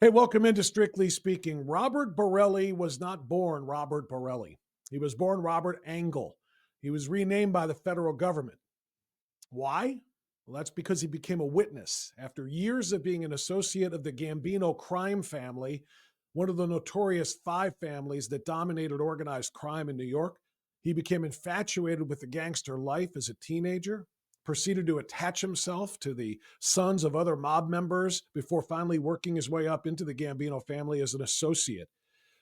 Hey, welcome into Strictly Speaking. Robert Borelli was not born Robert Borelli. He was born Robert Angle. He was renamed by the federal government. Why? Well, that's because he became a witness. After years of being an associate of the Gambino crime family, one of the notorious five families that dominated organized crime in New York, he became infatuated with the gangster life as a teenager, proceeded to attach himself to the sons of other mob members before finally working his way up into the Gambino family as an associate.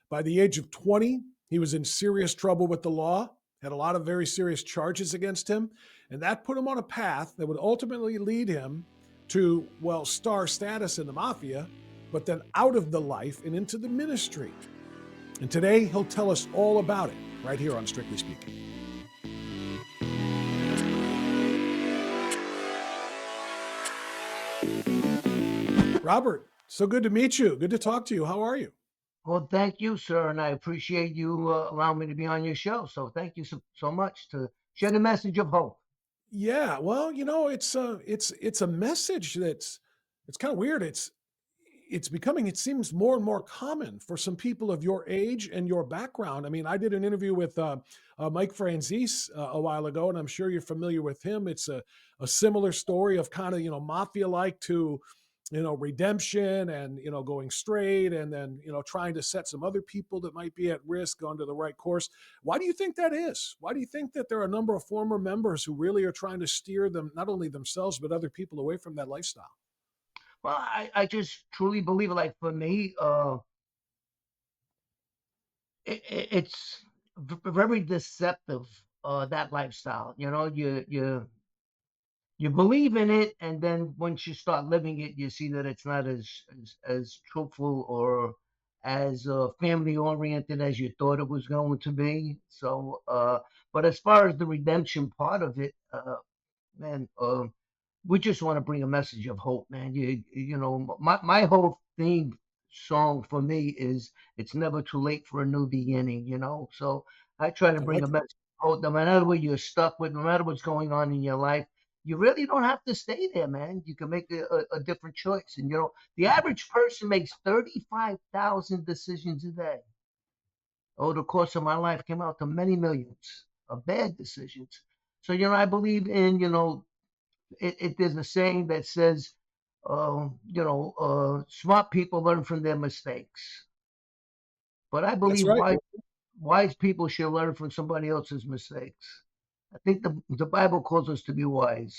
By the age of 20, he was in serious trouble with the law, had a lot of very serious charges against him, and that put him on a path that would ultimately lead him to, well, star status in the Mafia, but then out of the life and into the ministry. And today he'll tell us all about it right here on Strictly Speaking. Robert, so good to meet you. Good to talk to you. How are you? Well, thank you, sir, and I appreciate you allowing me to be on your show. So thank you so much to share the message of hope. Yeah, well, it's a message it's kind of weird. It's becoming, it seems, more and more common for some people of your age and your background. I mean, I did an interview with Mike Franzese a while ago, and I'm sure you're familiar with him. It's a similar story of kind of, mafia like to, redemption and, going straight and then, trying to set some other people that might be at risk onto the right course. Why do you think that is? Why do you think that there are a number of former members who really are trying to steer them, not only themselves, but other people away from that lifestyle? Well, I just truly believe, like for me, it's very deceptive. That lifestyle, you believe in it, and then once you start living it, you see that it's not as truthful or as family oriented as you thought it was going to be. So, but as far as the redemption part of it, man, we just want to bring a message of hope, man. My whole theme song for me is "It's never too late for a new beginning." So I try to I bring like a it. message of hope. No matter what you're stuck with, no matter what's going on in your life, you really don't have to stay there, man. You can make a different choice. And the average person makes 35,000 decisions a day. Over the course of my life, came out to many millions of bad decisions. So I believe in there's a saying that says, smart people learn from their mistakes. But I That's believe right. wise people should learn from somebody else's mistakes. I think the Bible calls us to be wise.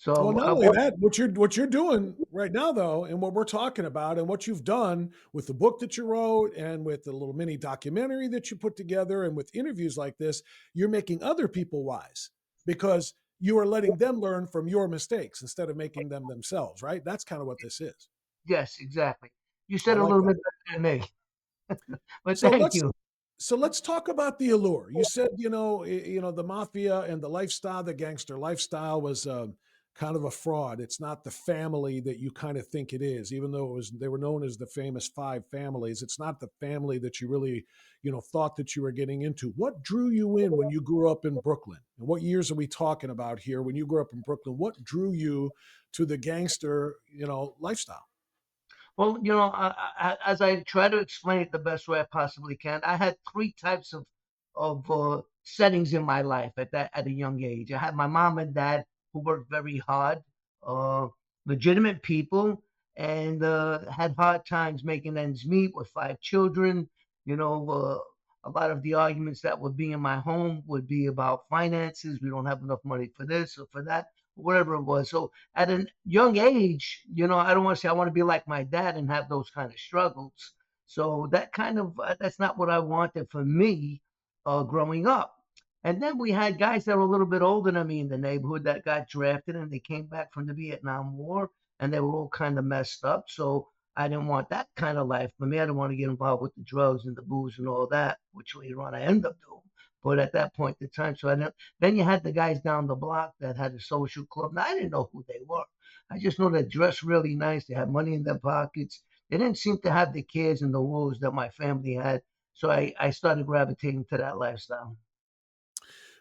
Well, So not I only want, that, what you're doing right now, though, and what we're talking about, and what you've done with the book that you wrote, and with the little mini documentary that you put together, and with interviews like this, you're making other people wise because you are letting them learn from your mistakes instead of making them themselves. Right? That's kind of what this is. yes, exactly. You I said a like little that. bit better than me, but So thank let's you. so let's talk about the allure. You said, the mafia and the lifestyle, the gangster lifestyle was kind of a fraud. It's not the family that you kind of think it is, even though they were known as the famous five families. It's not the family that you really, thought that you were getting into. What drew you in when you grew up in Brooklyn? And what years are we talking about here? When you grew up in Brooklyn, what drew you to the gangster, lifestyle? Well, as I try to explain it the best way I possibly can, I had three types of settings in my life at a young age. I had my mom and dad who worked very hard, uh, legitimate people, and had hard times making ends meet with five children. A lot of the arguments that would be in my home would be about finances. We don't have enough money for this or for that, whatever it was. So at a young age, I don't want to say I want to be like my dad and have those kind of struggles. So that's not what I wanted for me growing up. And then we had guys that were a little bit older than me in the neighborhood that got drafted and they came back from the Vietnam War and they were all kind of messed up. So I didn't want that kind of life for me. I didn't want to get involved with the drugs and the booze and all that, which later on I ended up doing. But at that point in time, so I didn't. Then you had the guys down the block that had a social club. Now I didn't know who they were. I just know they dressed really nice. They had money in their pockets. They didn't seem to have the cares and the woes that my family had. So I started gravitating to that lifestyle.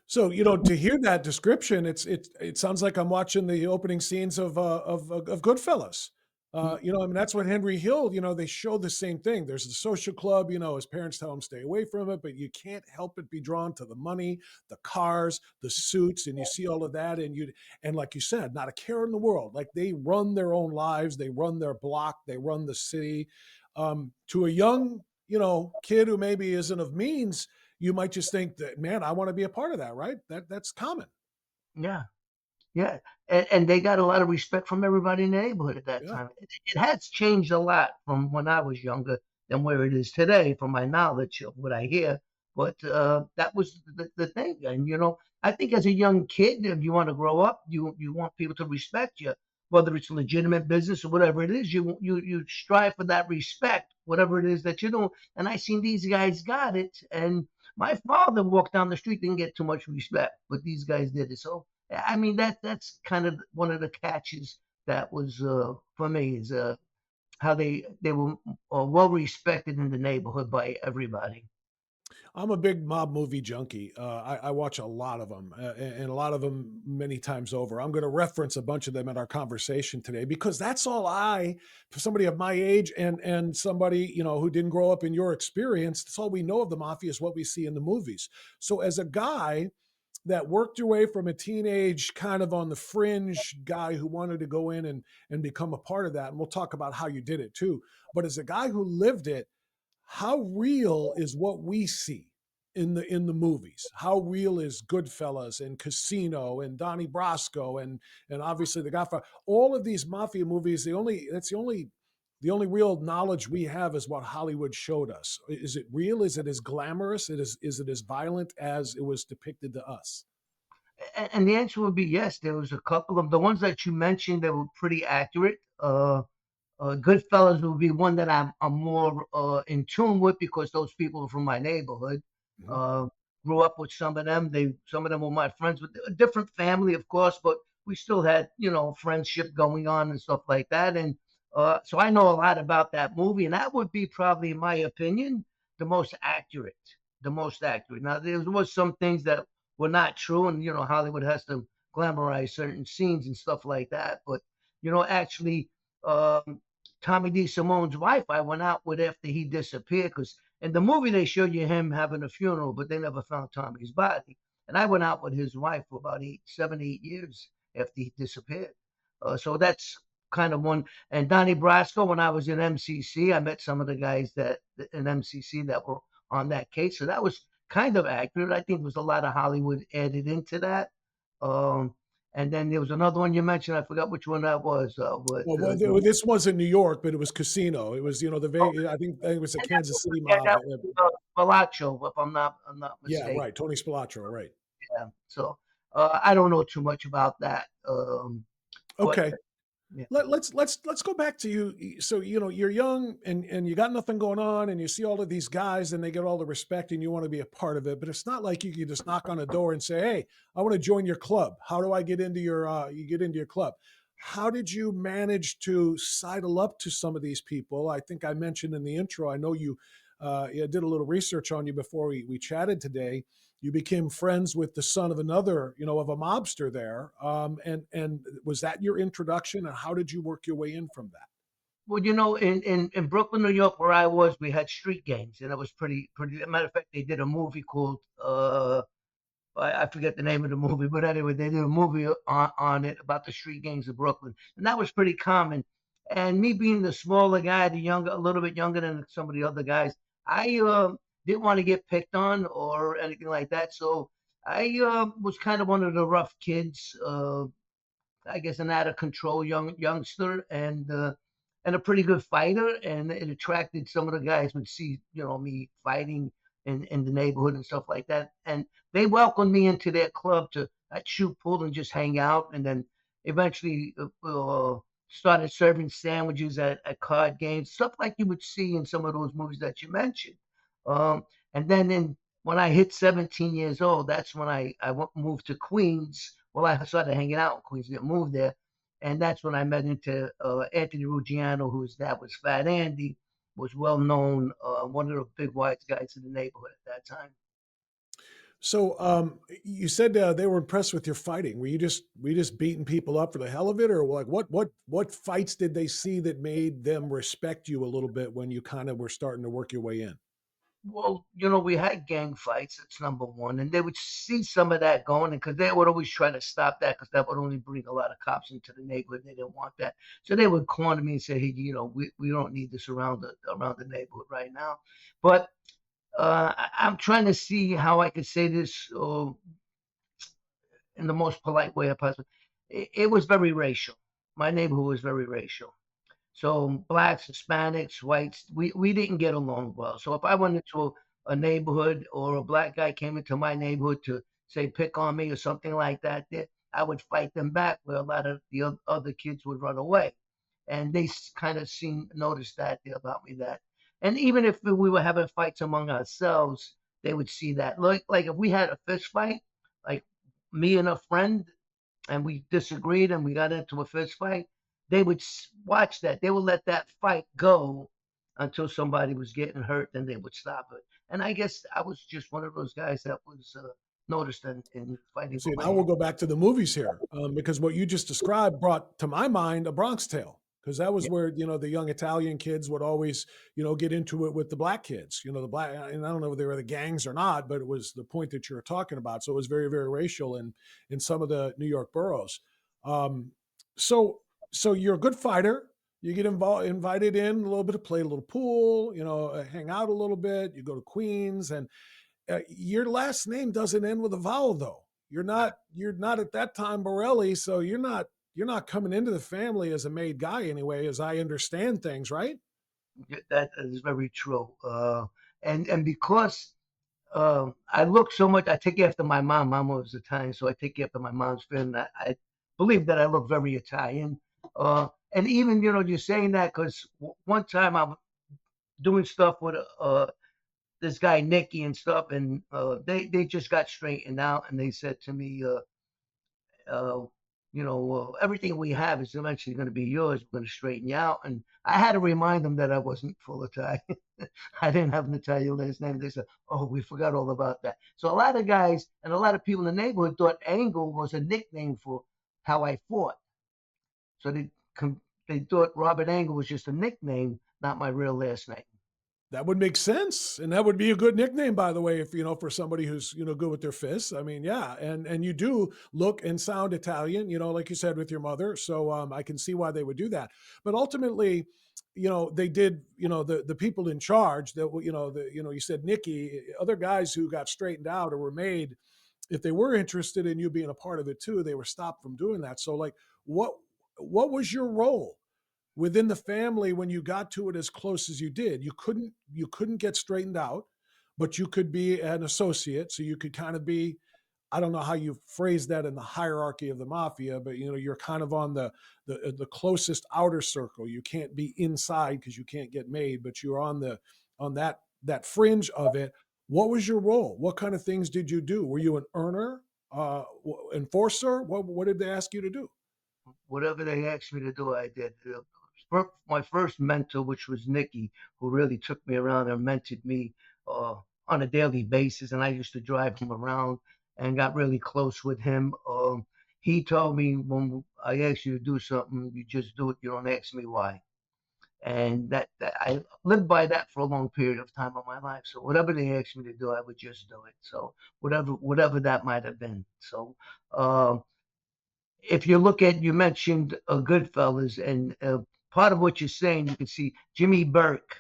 So, to hear that description, it sounds like I'm watching the opening scenes of Goodfellas. I mean, that's what Henry Hill, they show the same thing. There's the social club, his parents tell him stay away from it, but you can't help but be drawn to the money, the cars, the suits, and you see all of that. And like you said, not a care in the world. Like they run their own lives, they run their block, they run the city. To a young, kid who maybe isn't of means, you might just think that, man, I want to be a part of that, right? That's common. Yeah. Yeah, and they got a lot of respect from everybody in the neighborhood at that Yeah. time. It has changed a lot from when I was younger than where it is today, from my knowledge of what I hear. But that was the thing, and I think as a young kid, if you want to grow up, you want people to respect you, whether it's legitimate business or whatever it is. You strive for that respect, whatever it is that you do. And I seen these guys got it, and my father walked down the street, didn't get too much respect, but these guys did it. So I mean that's kind of one of the catches that was for me is how they were well respected in the neighborhood by everybody. I'm a big mob movie junkie. I watch a lot of them, and a lot of them many times over. I'm going to reference a bunch of them in our conversation today because that's all for somebody of my age and somebody who didn't grow up in your experience. That's all we know of the mafia is what we see in the movies. So as a guy that worked your way from a teenage kind of on the fringe guy who wanted to go in and become a part of that, and we'll talk about how you did it too. But as a guy who lived it, how real is what we see in the movies? How real is Goodfellas and Casino and Donnie Brasco and obviously The Godfather? All of these mafia movies, the only real knowledge we have is what Hollywood showed us. Is it real? Is it as glamorous? Is it as violent as it was depicted to us? And the answer would be yes. There was a couple of the ones that you mentioned that were pretty accurate. Goodfellas would be one that I'm more in tune with because those people are from my neighborhood. Mhm. Uh, Grew up with some of them. Some of them were my friends with a different family, of course, but we still had friendship going on and stuff like that. And so I know a lot about that movie, and that would be probably, in my opinion, the most accurate. The most accurate. Now there was some things that were not true, and Hollywood has to glamorize certain scenes and stuff like that. But actually. Tommy D. Simone's wife I went out with after he disappeared because in the movie they show you him having a funeral, but they never found Tommy's body. And I went out with his wife for about 8 after he disappeared. So that's kind of one. And Donnie Brasco, when I was in MCC, I met some of the guys that in MCC that were on that case. So that was kind of accurate. I think there was a lot of Hollywood added into that. Um, and then there was another one you mentioned. I forgot which one that was. This was in New York, but it was Casino. It was the Oh, Vegas. I think it was a and that Kansas was, City yeah, mob. that was Bellaccio, if I'm not Yeah, mistaken. right. Tony Spilotro, right. Yeah. So I don't know too much about that. But Okay. yeah. Let's go back to you. So you're young and you got nothing going on, and you see all of these guys, and they get all the respect, and you want to be a part of it. But it's not like you can just knock on a door and say, "Hey, I want to join your club. How do I get into your you get into your club?" How did you manage to sidle up to some of these people? I think I mentioned in the intro. I know you did a little research on you before we chatted today. You became friends with the son of another, of a mobster there. And was that your introduction? And how did you work your way in from that? Well, in Brooklyn, New York, where I was, we had street gangs, and it was pretty. Matter of fact, they did a movie called I forget the name of the movie, but anyway, they did a movie on it about the street gangs of Brooklyn, and that was pretty common. And me being the smaller guy, a little bit younger than some of the other guys, I didn't want to get picked on or anything like that. So I was kind of one of the rough kids. I guess an out of control youngster and a pretty good fighter, and it attracted some of the guys would see me fighting in the neighborhood and stuff like that, and they welcomed me into their club to shoot pool and just hang out, and then eventually started serving sandwiches at card games, stuff like you would see in some of those movies that you mentioned. And then when I hit 17 years old, that's when moved to Queens. Well, I started hanging out in Queens, didn't move there. And that's when I met into Anthony Ruggiano, whose dad was Fat Andy, was well known, one of the big white guys in the neighborhood at that time. So you said they were impressed with your fighting. Were you just beating people up for the hell of it, or like what fights did they see that made them respect you a little bit when you kind of were starting to work your way in? Well, we had gang fights. That's number one, and they would see some of that going, because they would always try to stop that, because that would only bring a lot of cops into the neighborhood. They didn't want that, so they would corner me and say, "Hey, we don't need this around the neighborhood right now." But I'm trying to see how I could say this in the most polite way I possibly. It was very racial. My neighborhood was very racial. So blacks, Hispanics, whites, we didn't get along well. So if I went into a neighborhood, or a black guy came into my neighborhood to say pick on me or something like that, I would fight them back, where a lot of the other kids would run away. And they kind of noticed that about me, that. And even if we were having fights among ourselves, they would see that. Like if we had a fist fight, like me and a friend, and we disagreed and we got into a fist fight, they would watch that. They would let that fight go until somebody was getting hurt, then they would stop it. And I guess I was just one of those guys that was noticed in fighting See, for my now we'll name. go back to the movies here, because what you just described brought to my mind A Bronx Tale, because that was Yeah, where the young Italian kids would always get into it with the black kids. The black, and I don't know if they were the gangs or not, but it was the point that you're talking about. So it was very very racial in some of the New York boroughs. Um, so so you're a good fighter. You get invited in a little bit to play a little pool, hang out a little bit. You go to Queens, and your last name doesn't end with a vowel though. You're not at that time Borelli, so you're not coming into the family as a made guy anyway, as I understand things, right? that is very true. And because I look so much, I take after my mom. Mom was Italian, so I take after my mom's family. I believe that I look very Italian. And even, you're saying that because one time I'm doing stuff with this guy Nicky and stuff, and they just got straightened out, and they said to me, uh, everything we have is eventually going to be yours. We're going to straighten you out. And I had to remind them that I wasn't full Italian. I didn't have an Italian last name. They said, "Oh, we forgot all about that." So a lot of guys and a lot of people in the neighborhood thought Angle was a nickname for how I fought. So they thought Robert Angle was just a nickname, not my real last name. That would make sense, and that would be a good nickname, by the way, if for somebody who's good with their fists. I mean, yeah, and you do look and sound Italian, like you said with your mother. So I can see why they would do that. But ultimately, they did. The people in charge that you said Nikki, other guys who got straightened out or were made, if they were interested in you being a part of it too, they were stopped from doing that. So like, what was your role within the family when you got to it as close as you did? You couldn't get straightened out, but you could be an associate, so you could kind of be, I don't know how you phrase that in the hierarchy of the mafia, but you're kind of on the closest outer circle. You can't be inside because you can't get made, but you're on that fringe of it. What was your role? What kind of things did you do? Were you an earner, enforcer? What did they ask you to do? Whatever they asked me to do, I did. My first mentor, which was Nicky, who really took me around and mentored me uh, on a daily basis, and I used to drive him around and got really close with him. He told me, when I ask you to do something, you just do it. You don't ask me why. And that I lived by that for a long period of time of my life. So whatever they asked me to do, I would just do it. So whatever that might have been. So uh, if you look at, you mentioned Goodfellas, and part of what you're saying, you can see Jimmy Burke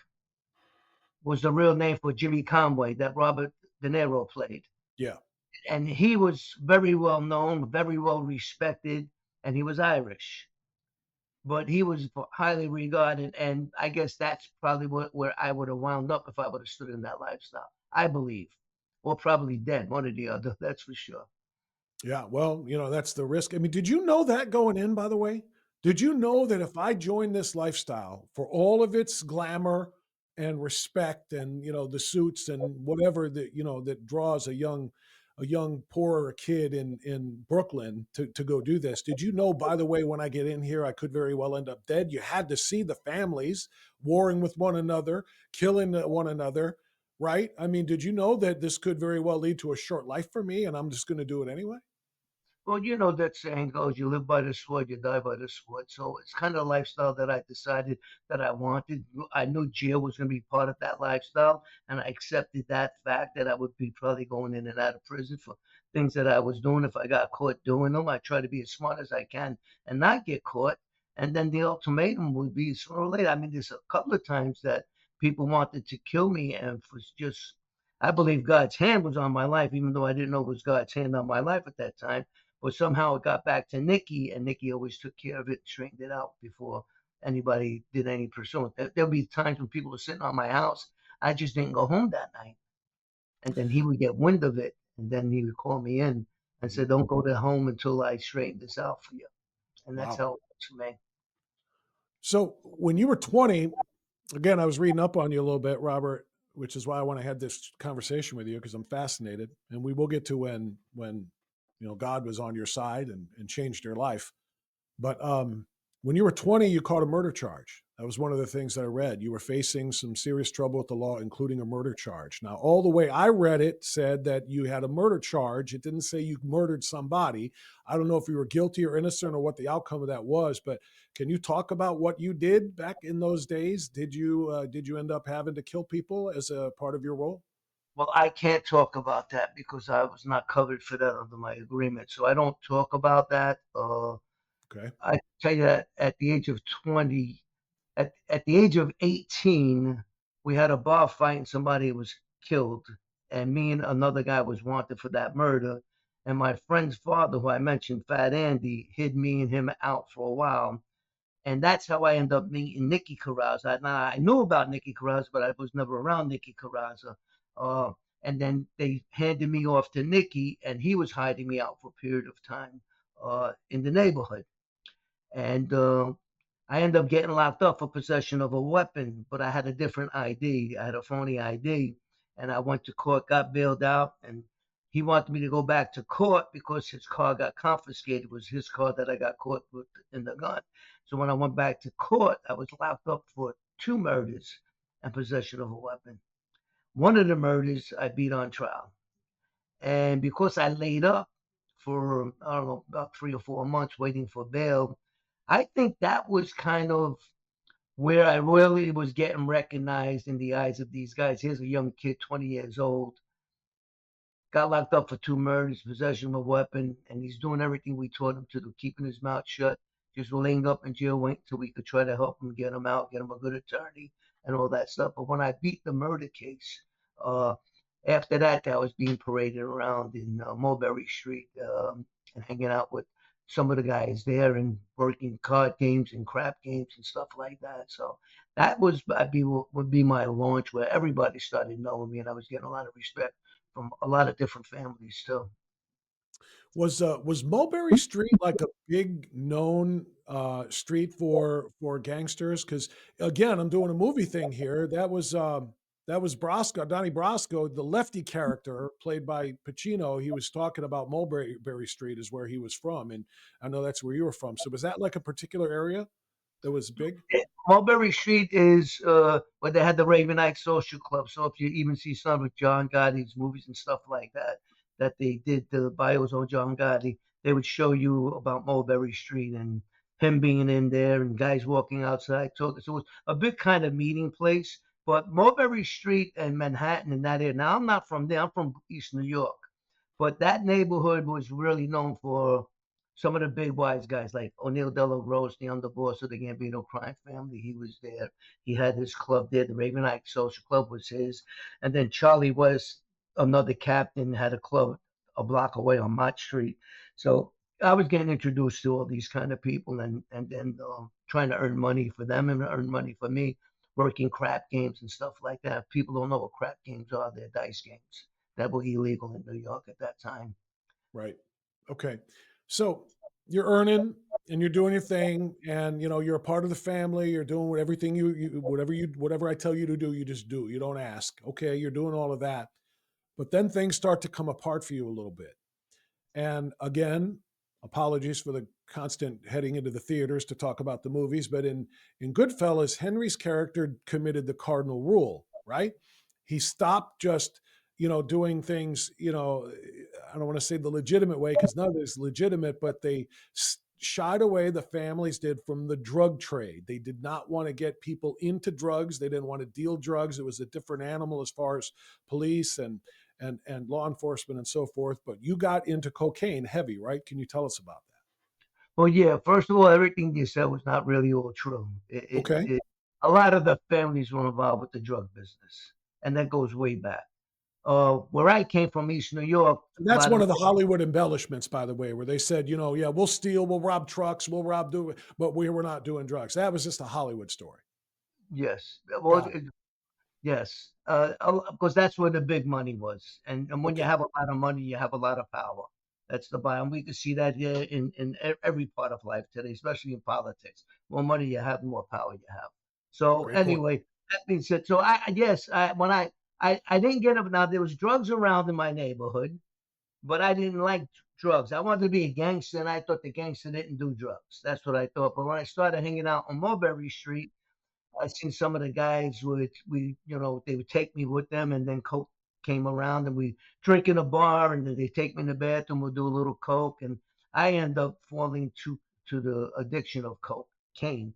was the real name for Jimmy Conway that Robert De Niro played. Yeah. And he was very well known, very well respected, and he was Irish. But he was highly regarded, and I guess that's probably where I would have wound up if I would have stood in that lifestyle, I believe. Or probably dead, one or the other, that's for sure. Yeah, well, that's the risk. I mean, did you know that going in, by the way? Did you know that if I joined this lifestyle for all of its glamour and respect and, the suits and whatever that draws a young poorer kid in Brooklyn to go do this? Did you know, by the way, when I get in here, I could very well end up dead? You had to see the families warring with one another, killing one another. right? I mean, did you know that this could very well lead to a short life for me and I'm just going to do it anyway? Well, you know that saying goes, you live by the sword, you die by the sword. So it's kind of a lifestyle that I decided that I wanted. I knew jail was going to be part of that lifestyle, and I accepted that fact that I would be probably going in and out of prison for things that I was doing. If I got caught doing them, I try to be as smart as I can and not get caught. And then the ultimatum would be sooner or later. I mean, there's a couple of times that people wanted to kill me, and was just, I believe God's hand was on my life, even though I didn't know it was God's hand on my life at that time, but somehow it got back to Nikki, and Nikki always took care of it, straightened it out before anybody did any pursuing. There'll be times when people were sitting on my house. I just didn't go home that night, and then he would get wind of it, and then he would call me in and said, "Don't go to home until I straighten this out for you." And that's Wow. how it works for me. So when you were 20, again, I was reading up on you a little bit, Robert, which is why I want to have this conversation with you because I'm fascinated, and we will get to when God was on your side and changed your life. But when you were 20, you caught a murder charge. That was one of the things that I read. You were facing some serious trouble with the law, including a murder charge. Now, all the way I read it said that you had a murder charge. It didn't say you murdered somebody. I don't know if you were guilty or innocent or what the outcome of that was, but can you talk about what you did back in those days? Did you end up having to kill people as a part of your role? Well, I can't talk about that because I was not covered for that under my agreement, so I don't talk about that. Okay. I tell you that at the age of 20, at the age of 18, we had a bar fight and somebody was killed. And me and another guy was wanted for that murder. And my friend's father, who I mentioned, Fat Andy, hid me and him out for a while. And that's how I ended up meeting Nikki Carrazza. Now, I knew about Nikki Carrazza, but I was never around Nikki Carrazza. Uh, and then they handed me off to Nikki, and he was hiding me out for a period of time in the neighborhood. And I ended up getting locked up for possession of a weapon, but I had a different ID. I had a phony ID, and I went to court, got bailed out, and he wanted me to go back to court because his car got confiscated. It was his car that I got caught with in the gun. So when I went back to court, I was locked up for two murders and possession of a weapon. One of the murders I beat on trial. And because I laid up for, I don't know, about 3 or 4 months waiting for bail, I think that was kind of where I really was getting recognized in the eyes of these guys. Here's a young kid, 20 years old, got locked up for two murders, possession of a weapon, and he's doing everything we taught him to do, keeping his mouth shut, just laying up in jail, waiting till we could try to help him get him out, get him a good attorney, and all that stuff. But when I beat the murder case, uh, after that, I was being paraded around in Mulberry Street and hanging out with some of the guys there and working card games and crap games and stuff like that. So that would be my launch where everybody started knowing me and I was getting a lot of respect from a lot of different families too. Was Mulberry Street like a big known street for gangsters? Because again, I'm doing a movie thing here. That was Brasco, Donnie Brasco, the lefty character played by Pacino. He was talking about Mulberry Street is where he was from, and I know that's where you were from. So was that like a particular area that was big? Mulberry Street is where they had the Ravenite Social Club. So if you even see some of John Gotti's movies and stuff like that, that they did the bios on John Gotti, they would show you about Mulberry Street and him being in there and guys walking outside talking. So it was a big kind of meeting place. But Mulberry Street and Manhattan and that area. Now I'm not from there. I'm from East New York, but that neighborhood was really known for some of the big wise guys like O'Neill Della Rose, the underboss of the Gambino crime family. He was there. He had his club there. The Ravenite Social Club was his. And then Charlie West, another captain, had a club a block away on Mott Street. So I was getting introduced to all these kind of people and then trying to earn money for them and earn money for me, working crap games and stuff like that. If people don't know what crap games are. They're dice games that were illegal in New York at that time. Right. Okay. So you're earning and you're doing your thing, and you're a part of the family. You're doing everything whatever I tell you to do, you just do. You don't ask. Okay, you're doing all of that, but then things start to come apart for you a little bit. And again, apologies for the constant heading into the theaters to talk about the movies, but in Goodfellas, Henry's character committed the cardinal rule, right? he stopped just, doing things, I don't want to say the legitimate way because none of it is legitimate, but they shied away, the families did, from the drug trade. They did not want to get people into drugs. They didn't want to deal drugs. It was a different animal as far as police and law enforcement and so forth. But you got into cocaine heavy, right? Can you tell us about that? Well, yeah. First of all, everything you said was not really all true. Okay. A lot of the families were involved with the drug business, and that goes way back. Where I came from, East New York, And a that's lot one of of the Hollywood embellishments, by the way, where they said, yeah, we'll steal, we'll rob trucks, we'll rob, but we were not doing drugs. That was just a Hollywood story. yes, well, Got it. yes, because that's where the big money was, and when you Okay. have a lot of money, you have a lot of power. That's the bottom. We can see that here in every part of life today, especially in politics. More money you have, more power you have. So Great point. anyway, that being said, so yes, when I didn't get up. Now there was drugs around in my neighborhood, but I didn't like drugs. I wanted to be a gangster, and I thought the gangster didn't do drugs. That's what I thought. But when I started hanging out on Mulberry Street, I seen some of the guys they would take me with them, and then coke came around, and we drink in a bar, and then they take me in the bathroom. We'll do a little coke, and I end up falling to the addiction of cocaine.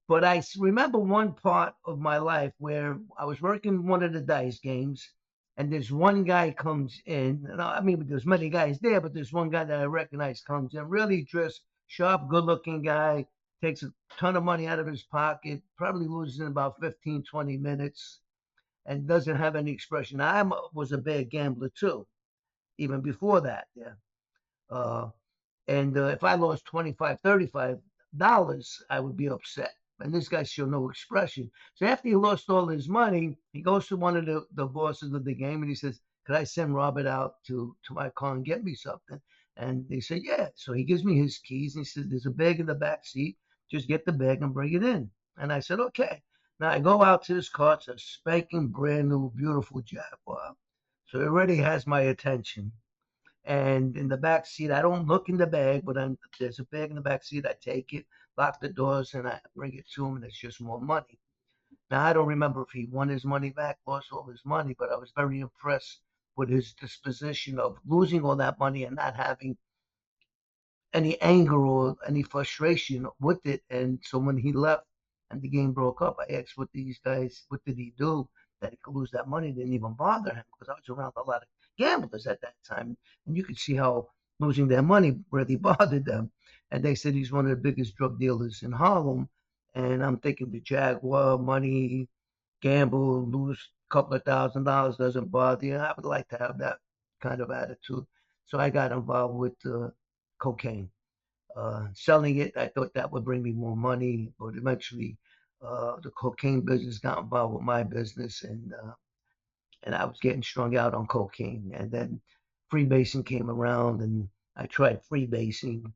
But remember one part of my life where I was working one of the dice games, and this one guy comes in. And I mean, there's many guys there, but there's one guy that I recognize comes in, really dressed sharp, good-looking guy, takes a ton of money out of his pocket, probably loses in about 15, 20 minutes, and doesn't have any expression. Was a bad gambler too, even before that. Yeah. Uh, and if I lost 25, $35, I would be upset. And this guy showed no expression. So after he lost all his money, he goes to one of the bosses of the game and he says, "Could I send Robert out to my car and get me something?" And they said, "Yeah." So he gives me his keys and he says, "There's a bag in the back seat. Just get the bag and bring it in." And I said, "Okay." Now I go out to his car. It's a spanking brand new, beautiful Jaguar. So it already has my attention. And in the back seat, I don't look in the bag, but there's a bag in the back seat. I take it, lock the doors, and I bring it to him, and it's just more money. Now, I don't remember if he won his money back, lost all his money, but I was very impressed with his disposition of losing all that money and not having any anger or any frustration with it. And so when he left and the game broke up, I asked what did he do that he could lose that money? It didn't even bother him because I was around a lot of gamblers at that time. And you could see how losing their money really bothered them. And they said he's one of the biggest drug dealers in Harlem. And I'm thinking the Jaguar, money, gamble, lose a couple of $1,000 doesn't bother you. I would like to have that kind of attitude. So I got involved with cocaine. Selling it, I thought that would bring me more money, but eventually the cocaine business got involved with my business, and I was getting strung out on cocaine. And then freebasing came around, and I tried freebasing,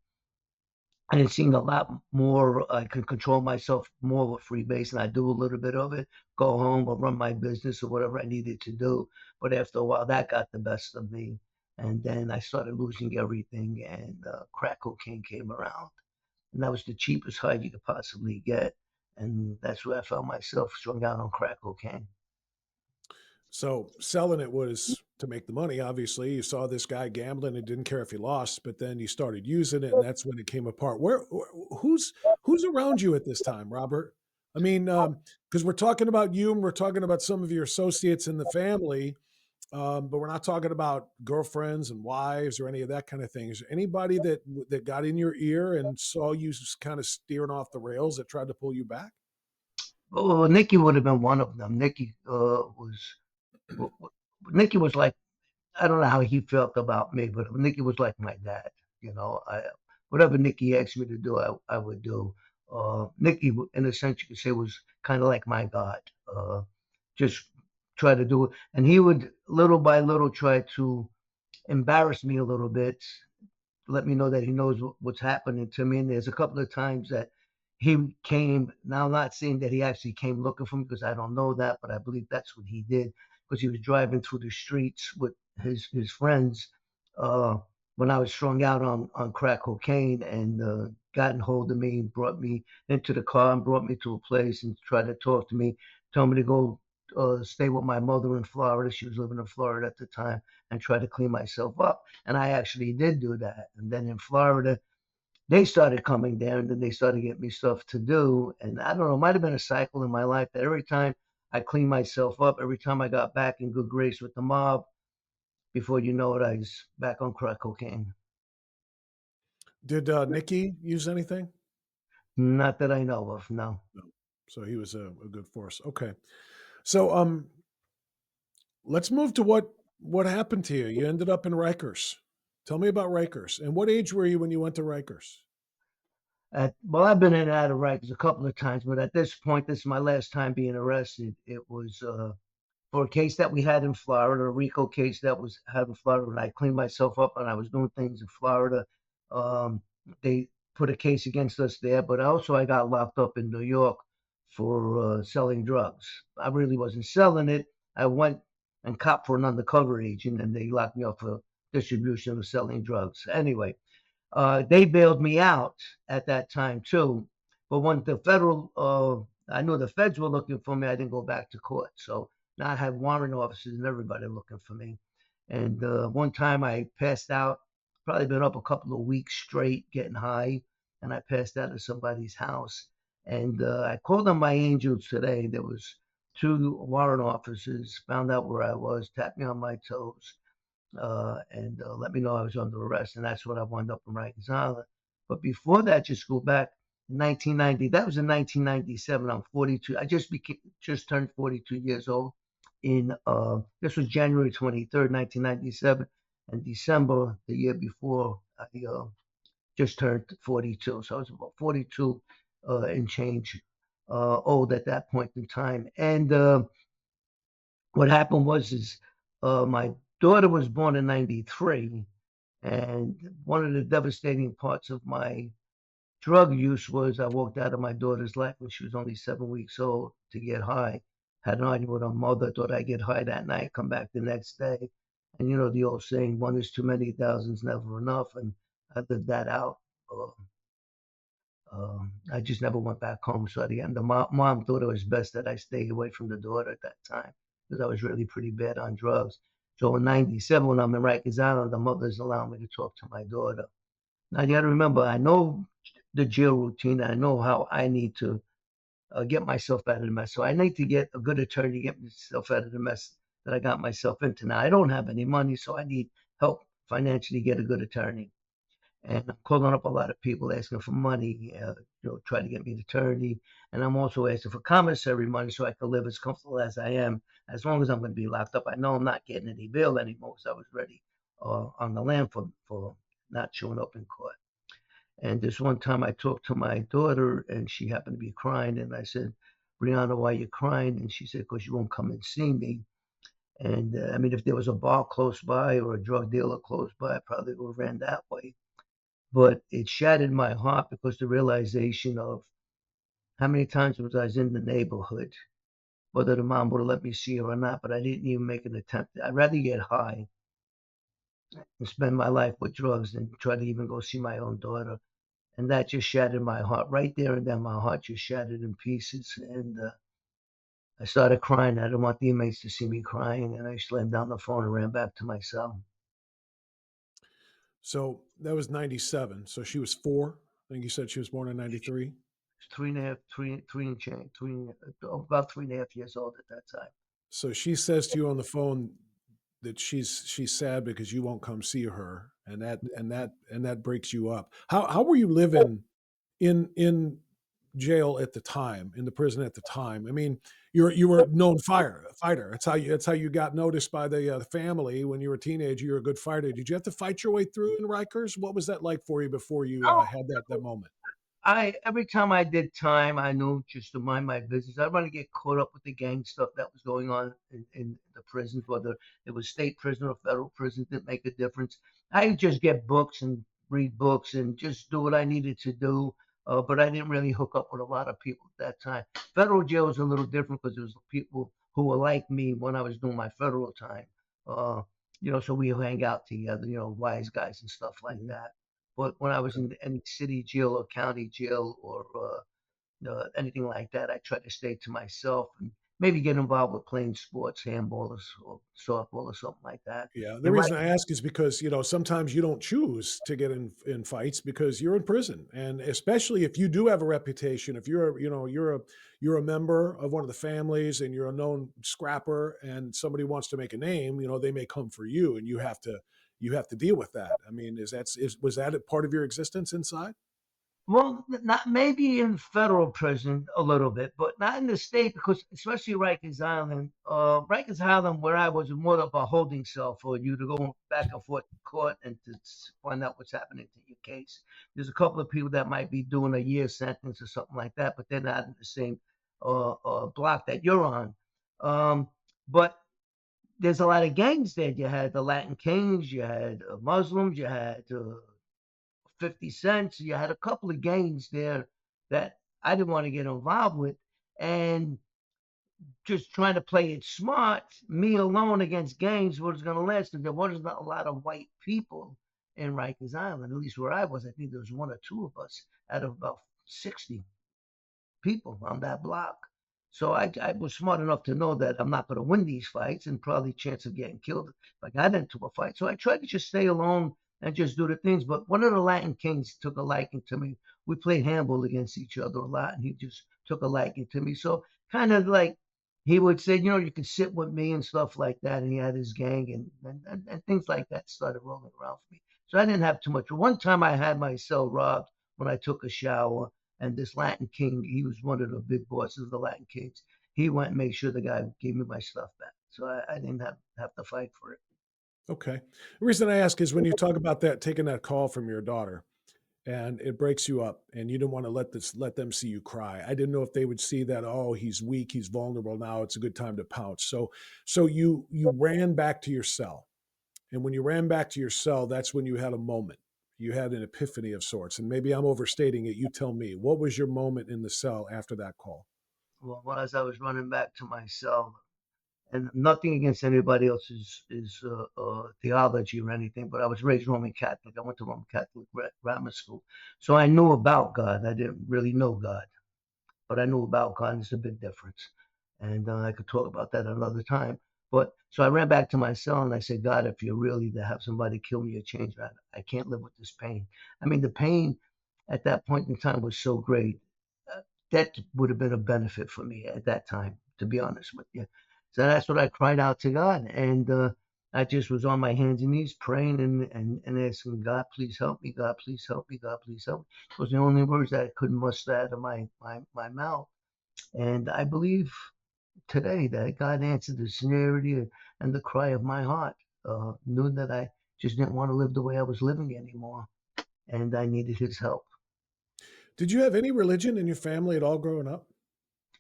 and it seemed a lot more. I could control myself more with freebasing. I do a little bit of it, go home or run my business or whatever I needed to do. But after a while, that got the best of me. And then I started losing everything, and crack cocaine came around. And that was the cheapest high you could possibly get. And that's where I found myself strung out on crack cocaine. So selling it was to make the money. Obviously, you saw this guy gambling and didn't care if he lost, but then you started using it, and that's when it came apart. Who's around you at this time, Robert? I mean, because we're talking about you, and we're talking about some of your associates in the family, but we're not talking about girlfriends and wives or any of that kind of thing. Is there anybody that got in your ear and saw you kind of steering off the rails that tried to pull you back? Oh, Nikki would have been one of them. W- w- Nikki was like, I don't know how he felt about me, but Nikki was like my dad. You know, whatever Nikki asked me to do, I would do. Nikki, in a sense, you could say, was kind of like my God. Just try to do it, and he would little by little try to embarrass me a little bit, let me know that he knows what's happening to me. And there's a couple of times that he came. Now, I'm not saying that he actually came looking for me because I don't know that, but I believe that's what he did because he was driving through the streets with his friends uh, when I was strung out on crack cocaine and got hold of me, brought me into the car and brought me to a place and tried to talk to me, told me to go stay with my mother in Florida. She was living in Florida at the time, and try to clean myself up. And I actually did do that. And then in Florida, they started coming down, and then they started getting me stuff to do. And I don't know, it might have been a cycle in my life that every time I cleaned myself up, every time I got back in good grace with the mob, before you know it, I was back on crack cocaine. Did Nikki use anything? Not that I know of, no. No. So he was a good force. Okay. So let's move to what happened to you. You ended up in Rikers. Tell me about Rikers. And what age were you when you went to Rikers? Well, I've been in and out of Rikers a couple of times, but at this point, this is my last time being arrested. It was for a case that we had in Florida, a RICO case that was had in Florida. When I cleaned myself up and I was doing things in Florida, um, they put a case against us there. But also, I got locked up in New York for selling drugs. I really wasn't selling it. I went and copped for an undercover agent, and they locked me up for distribution of selling drugs. Anyway, they bailed me out at that time too. But when the federal, I knew the feds were looking for me, I didn't go back to court. So now I have warrant officers and everybody looking for me. And one time I passed out, probably been up a couple of weeks straight getting high, and I passed out at somebody's house. And I called on my angels today. There was two warrant officers, found out where I was, tapped me on my toes, and let me know I was under arrest. And that's when I wound up in Rikers Island. But before that, just go back in 1990. That was in 1997. I'm 42. I just turned 42 years old. In This was January 23rd, 1997, and December the year before I just turned 42. So I was about 42 and change old at that point in time. And what happened was is my daughter was born in 93, and one of the devastating parts of my drug use was I walked out of my daughter's life when she was only 7 weeks old to get high. Had an argument with her mother, thought I'd get high that night, come back the next day. And you know the old saying, one is too many, thousand's never enough. And I lived that out. Uh, I just never went back home. So at the end, the mom thought it was best that I stay away from the daughter at that time because I was really pretty bad on drugs. So in 97, when I'm in Rikers Island, the mother's allowing me to talk to my daughter. Now you got to remember, I know the jail routine. I know how I need to get myself out of the mess. So I need to get a good attorney to get myself out of the mess that I got myself into. Now I don't have any money, so I need help financially get a good attorney. And I'm calling up a lot of people asking for money, try to get me an attorney. And I'm also asking for commissary money so I can live as comfortable as I am, as long as I'm going to be locked up. I know I'm not getting any bail anymore because I was ready on the lam for not showing up in court. And this one time I talked to my daughter and she happened to be crying. And I said, Brianna, why are you crying? And she said, because you won't come and see me. And I mean, if there was a bar close by or a drug dealer close by, I probably would have ran that way. But it shattered my heart because the realization of how many times was I was in the neighborhood, whether the mom would have let me see her or not, but I didn't even make an attempt. I'd rather get high and spend my life with drugs than try to even go see my own daughter. And that just shattered my heart. Right there and then, my heart just shattered in pieces. And I started crying. I didn't want the inmates to see me crying. And I slammed down the phone and ran back to my cell. So that was 97. So she was 4. I think you said she was born in 93. Three and a half, three and change, about 3.5 years old at that time. So she says to you on the phone that she's sad because you won't come see her, and that breaks you up. How were you living in jail at the time, in the prison at the time? I mean, you were a known fighter. That's how you got noticed by the family when you were a teenager. You were a good fighter. Did you have to fight your way through in Rikers? What was that like for you before you No, had that moment? I every time I did time, I knew just to mind my business. I didn't want to get caught up with the gang stuff that was going on in the prisons, whether it was state prison or federal prison, didn't make a difference. I would just get books and read books and just do what I needed to do. But I didn't really hook up with a lot of people at that time. Federal jail was a little different because it was people who were like me when I was doing my federal time. Uh, so we hang out together, wise guys and stuff like Mhm. that. But when I was in any city jail or county jail or anything like that, I tried to stay to myself and maybe get involved with playing sports, handball or softball or something like that. Yeah, the And right, reason I ask is because, sometimes you don't choose to get in fights because you're in prison, and especially if you do have a reputation, if you're a member of one of the families and you're a known scrapper and somebody wants to make a name, they may come for you and you have to deal with that. I mean, was that a part of your existence inside? well, not maybe in federal prison a little bit, but not in the state because especially Rikers Island, Rikers Island, where I was more of a holding cell for you to go back and forth to court and to find out what's happening to your case. There's a couple of people that might be doing a year sentence or something like that, but they're not in the same block that you're on. But there's a lot of gangs there. You had the Latin Kings, you had Muslims, you had 50 cents. You had a couple of gangs there that I didn't want to get involved with. And just trying to play it smart, me alone against gangs was going to last. And there wasn't a lot of white people in Rikers Island, at least where I was. I think there was one or two of us out of about 60 people on that block. So I was smart enough to know that I'm not going to win these fights and probably chance of getting killed if I got into a fight. So I tried to just stay alone and just do the things. But one of the Latin kings took a liking to me. We played handball against each other a lot, and he just took a liking to me. So kind of like he would say, you can sit with me and stuff like that. And he had his gang and things like that started rolling around for me. So I didn't have too much. One time I had my cell robbed when I took a shower and this Latin king, he was one of the big bosses of the Latin kings. He went and made sure the guy gave me my stuff back. So I didn't have to fight for it. Okay. The reason I ask is when you talk about that, taking that call from your daughter, and it breaks you up and you didn't want to let them see you cry. I didn't know if they would see that, oh, he's weak, he's vulnerable now, it's a good time to pounce. So you ran back to your cell. And when you ran back to your cell, that's when you had a moment. You had an epiphany of sorts. And maybe I'm overstating it. You tell me. What was your moment in the cell after that call? Well, as I was running back to my cell, and nothing against anybody else's theology or anything, but I was raised Roman Catholic. I went to Roman Catholic grammar school, so I knew about God. I didn't really know God, but I knew about God, and it's a big difference. And I could talk about that another time. But so I ran back to my cell and I said, God, if you're really to have somebody kill me or change me, I can't live with this pain. I mean, the pain at that point in time was so great. Uh, that would have been a benefit for me at that time, to be honest with you. So that's what I cried out to God. And I just was on my hands and knees praying and asking God, please help me. God, please help me. God, please help me. Those were the only words that I could muster out of my mouth. And I believe today that God answered the sincerity and the cry of my heart. Knew that I just didn't want to live the way I was living anymore, and I needed His help. Did you have any religion in your family at all growing up?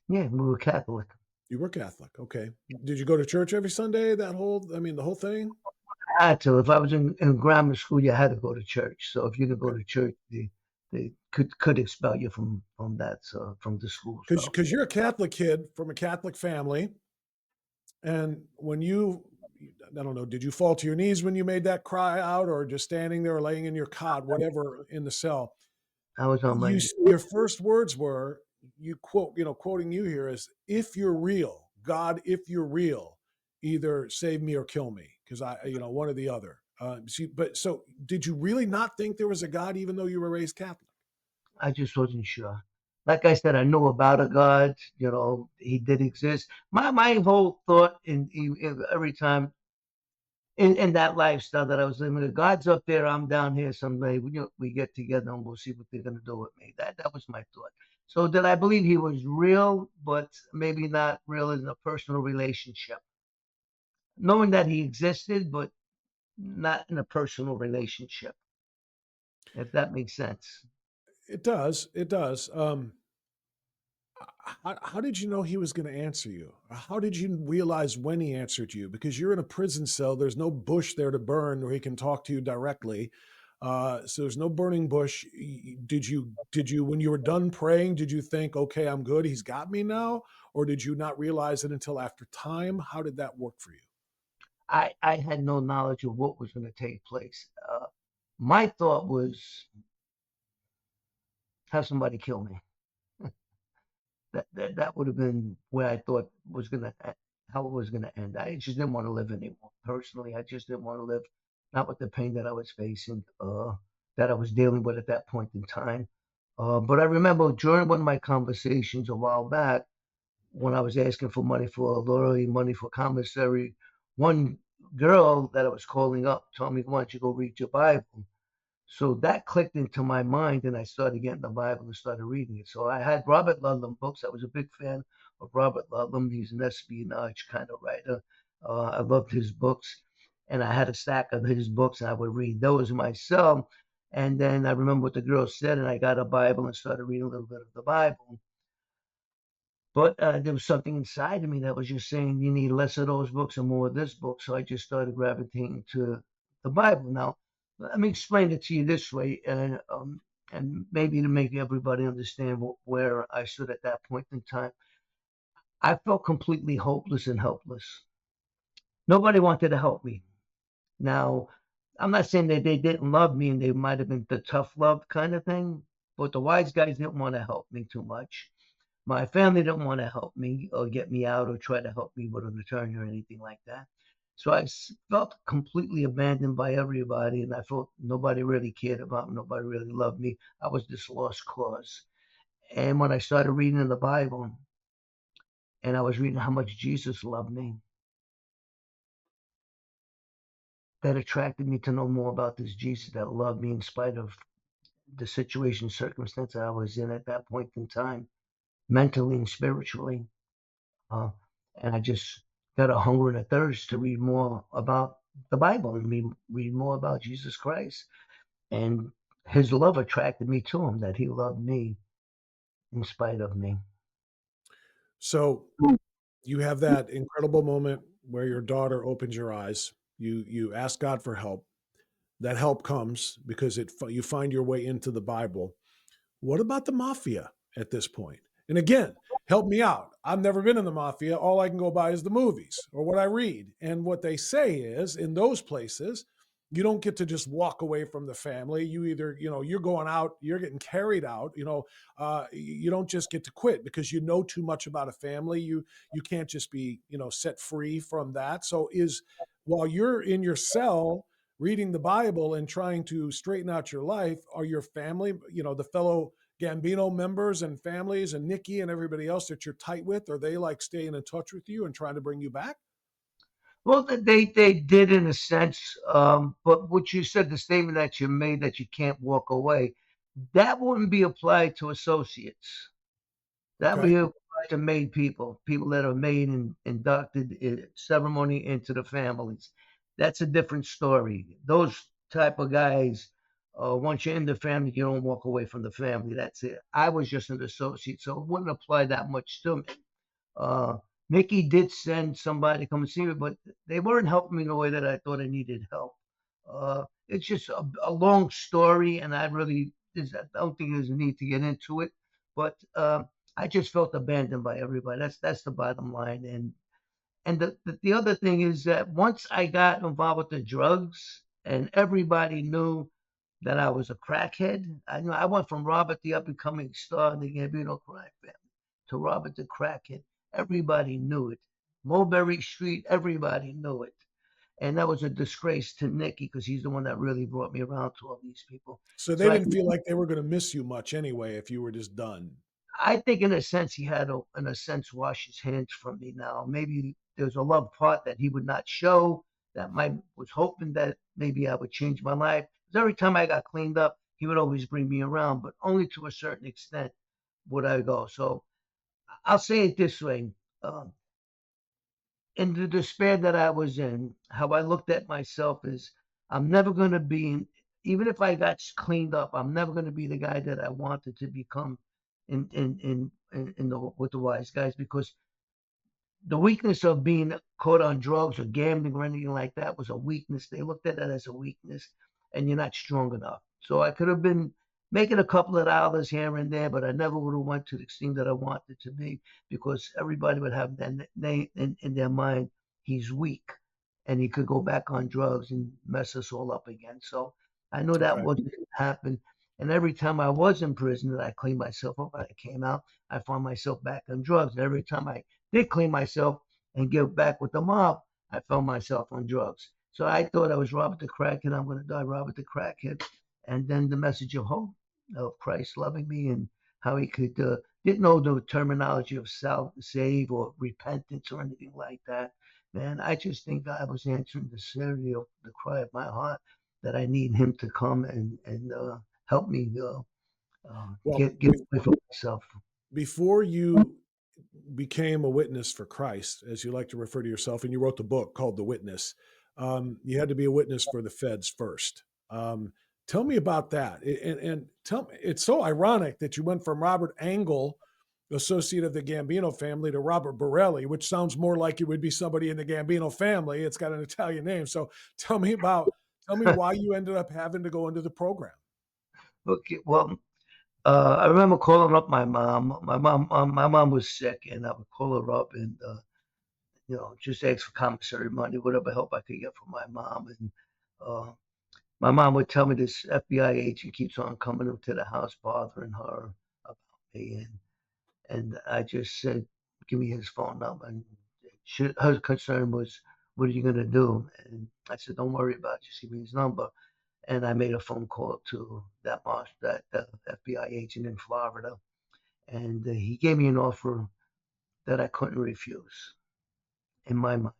Yeah, we were Catholic. You were Catholic. Okay. Did you go to church every Sunday? The whole thing? I had to. If I was in grammar school, you had to go to church. So if you didn't go Okay. to church, they could expel you from that from the school. So Because you're a Catholic kid from a Catholic family. And I don't know, did you fall to your knees when you made that cry out or just standing there or laying in your cot, whatever, in the cell? I was on my Your first words were, quoting you here is, if you're real, God, if you're real, either save me or kill me. Cause one or the other. So did you really not think there was a God, even though you were raised Catholic? I just wasn't sure. Like I said, I knew about a God. He did exist. My whole thought in every time in that lifestyle that I was living. God's up there, I'm down here someday. We get together and we'll see what they're gonna do with me. That was my thought. So did I believe he was real, but maybe not real in a personal relationship? Knowing that he existed, but not in a personal relationship, if that makes sense. It does. It does. How did you know he was going to answer you? How did you realize when he answered you? Because you're in a prison cell. There's no bush there to burn where he can talk to you directly. So there's no burning bush. Did you, when you were done praying, did you think, okay, I'm good. He's got me now? Or did you not realize it until after time? How did that work for you? I had no knowledge of what was going to take place. My thought was have somebody kill me. That would have been where I thought was gonna how it was gonna end. I just didn't want to live anymore. Personally, I just didn't want to live, not with the pain that I was facing, that I was dealing with at that point in time. But I remember during one of my conversations a while back, when I was asking for money for a lawyer, money for commissary, one girl that I was calling up told me, "Why don't you go read your Bible?" So that clicked into my mind, and I started getting the Bible and started reading it. So I had Robert Ludlum books. I was a big fan of Robert Ludlum. He's an espionage kind of writer. I loved his books, and I had a stack of his books, and I would read those myself. And then I remember what the girl said, and I got a Bible and started reading a little bit of the Bible. But there was something inside of me that was just saying, you need less of those books and more of this book. So I just started gravitating to the Bible. Now, let me explain it to you this way, and maybe to make everybody understand where I stood at that point in time. I felt completely hopeless and helpless. Nobody wanted to help me. Now, I'm not saying that they didn't love me and they might have been the tough love kind of thing, but the wise guys didn't want to help me too much. My family didn't want to help me or get me out or try to help me with an attorney or anything like that. So felt completely abandoned by everybody, and I felt nobody really cared about me, nobody really loved me. I was this lost cause. And when I started reading in the Bible, and I was reading how much Jesus loved me, that attracted me to know more about this Jesus that loved me in spite of the situation, circumstance I was in at that point in time, mentally and spiritually. Uh, and I just got a hunger and a thirst to read more about the Bible and read more about Jesus Christ. And his love attracted me to him, that he loved me in spite of me. So you have that incredible moment where your daughter opens your eyes. You ask God for help. That help comes because you find your way into the Bible. What about the mafia at this point? And again, help me out. I've never been in the mafia. All I can go by is the movies or what I read. And what they say is in those places, you don't get to just walk away from the family. You either, you're going out, you're getting carried out. You don't just get to quit because you know too much about a family. You can't just be, set free from that. So is while you're in your cell reading the Bible and trying to straighten out your life, are your family, the fellow Gambino members and families and Nikki and everybody else that you're tight with, are they like staying in touch with you and trying to bring you back? Well, they did in a sense, but what you said, the statement that you made that you can't walk away, that wouldn't be applied to associates. That Okay. we apply to made people, people that are made and inducted in ceremony into the families. That's a different story. Those type of guys, once you're in the family, you don't walk away from the family. That's it. I was just an associate, so it wouldn't apply that much to me. Uh, Nikki did send somebody to come and see me, but they weren't helping me in the way that I thought I needed help. It's just a long story, and I don't think there's a need to get into it. But I just felt abandoned by everybody. That's the bottom line. And the other thing is that once I got involved with the drugs, and everybody knew that I was a crackhead, I went from Robert the up and coming star in the Gambino crime family to Robert the crackhead. Everybody knew it. Mulberry Street, everybody knew it. And that was a disgrace to Nicky because he's the one that really brought me around to all these people. So they So didn't feel like they were going to miss you much anyway if you were just done. I think in a sense he had to, in a sense, wash his hands from me now. Maybe there's a love part that he would not show. That might was hoping that maybe I would change my life. Because every time I got cleaned up, he would always bring me around, but only to a certain extent would I go. So I'll say it this way: um, in the despair that I was in, how I looked at myself is, I'm never going to be, even if I got cleaned up, I'm never going to be the guy that I wanted to become with the wise guys, because the weakness of being caught on drugs or gambling or anything like that was a weakness. They looked at that as a weakness, and you're not strong enough. So I could have been making a couple of dollars here and there, but I never would have went to the extreme that I wanted to be, because everybody would have that name in their mind. He's weak, and he could go back on drugs and mess us all up again. So I knew that Okay. wasn't going to happen. And every time I was in prison and I cleaned myself up and I came out, I found myself back on drugs. And every time I did clean myself and get back with the mob, I found myself on drugs. So I thought I was Robert the Crackhead. I'm going to die Robert the Crackhead. And then the message of hope of Christ loving me and how he could, didn't know the terminology of save or repentance or anything like that. Man, I just think God was answering the sincerity of the cry of my heart that I need him to come and help me Well, get away from myself. before you became a witness for Christ, as you like to refer to yourself, and you wrote the book called The Witness, you had to be a witness for the feds first. Tell me about that. And tell me, it's so ironic that you went from Robert Angle, associate of the Gambino family, to Robert Borelli, which sounds more like it would be somebody in the Gambino family. It's got an Italian name. So tell me why you ended up having to go into the program. Okay, well, I remember calling up my mom. My mom was sick, and I would call her up and just ask for commissary money, whatever help I could get from my mom. And uh, my mom would tell me this FBI agent keeps on coming up to the house bothering her about me, and I just said, "Give me his phone number." And her concern was, "What are you gonna do?" And I said, "Don't worry about it. Just give me his number." And I made a phone call to that FBI agent in Florida, and he gave me an offer that I couldn't refuse in my mind.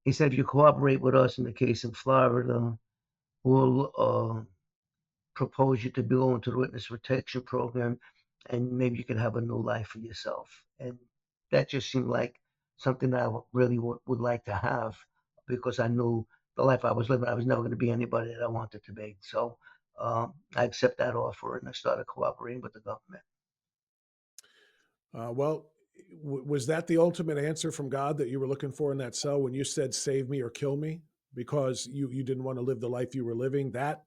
He said, "If you cooperate with us in the case in Florida, we'll propose you to go into the witness protection program, and maybe you can have a new life for yourself." And that just seemed like something that I really would like to have because I knew the life I was living, I was never going to be anybody that I wanted to be. So I accept that offer and I started cooperating with the government. Well, was that the ultimate answer from God that you were looking for in that cell when you said "save me or kill me" because you didn't want to live the life you were living? That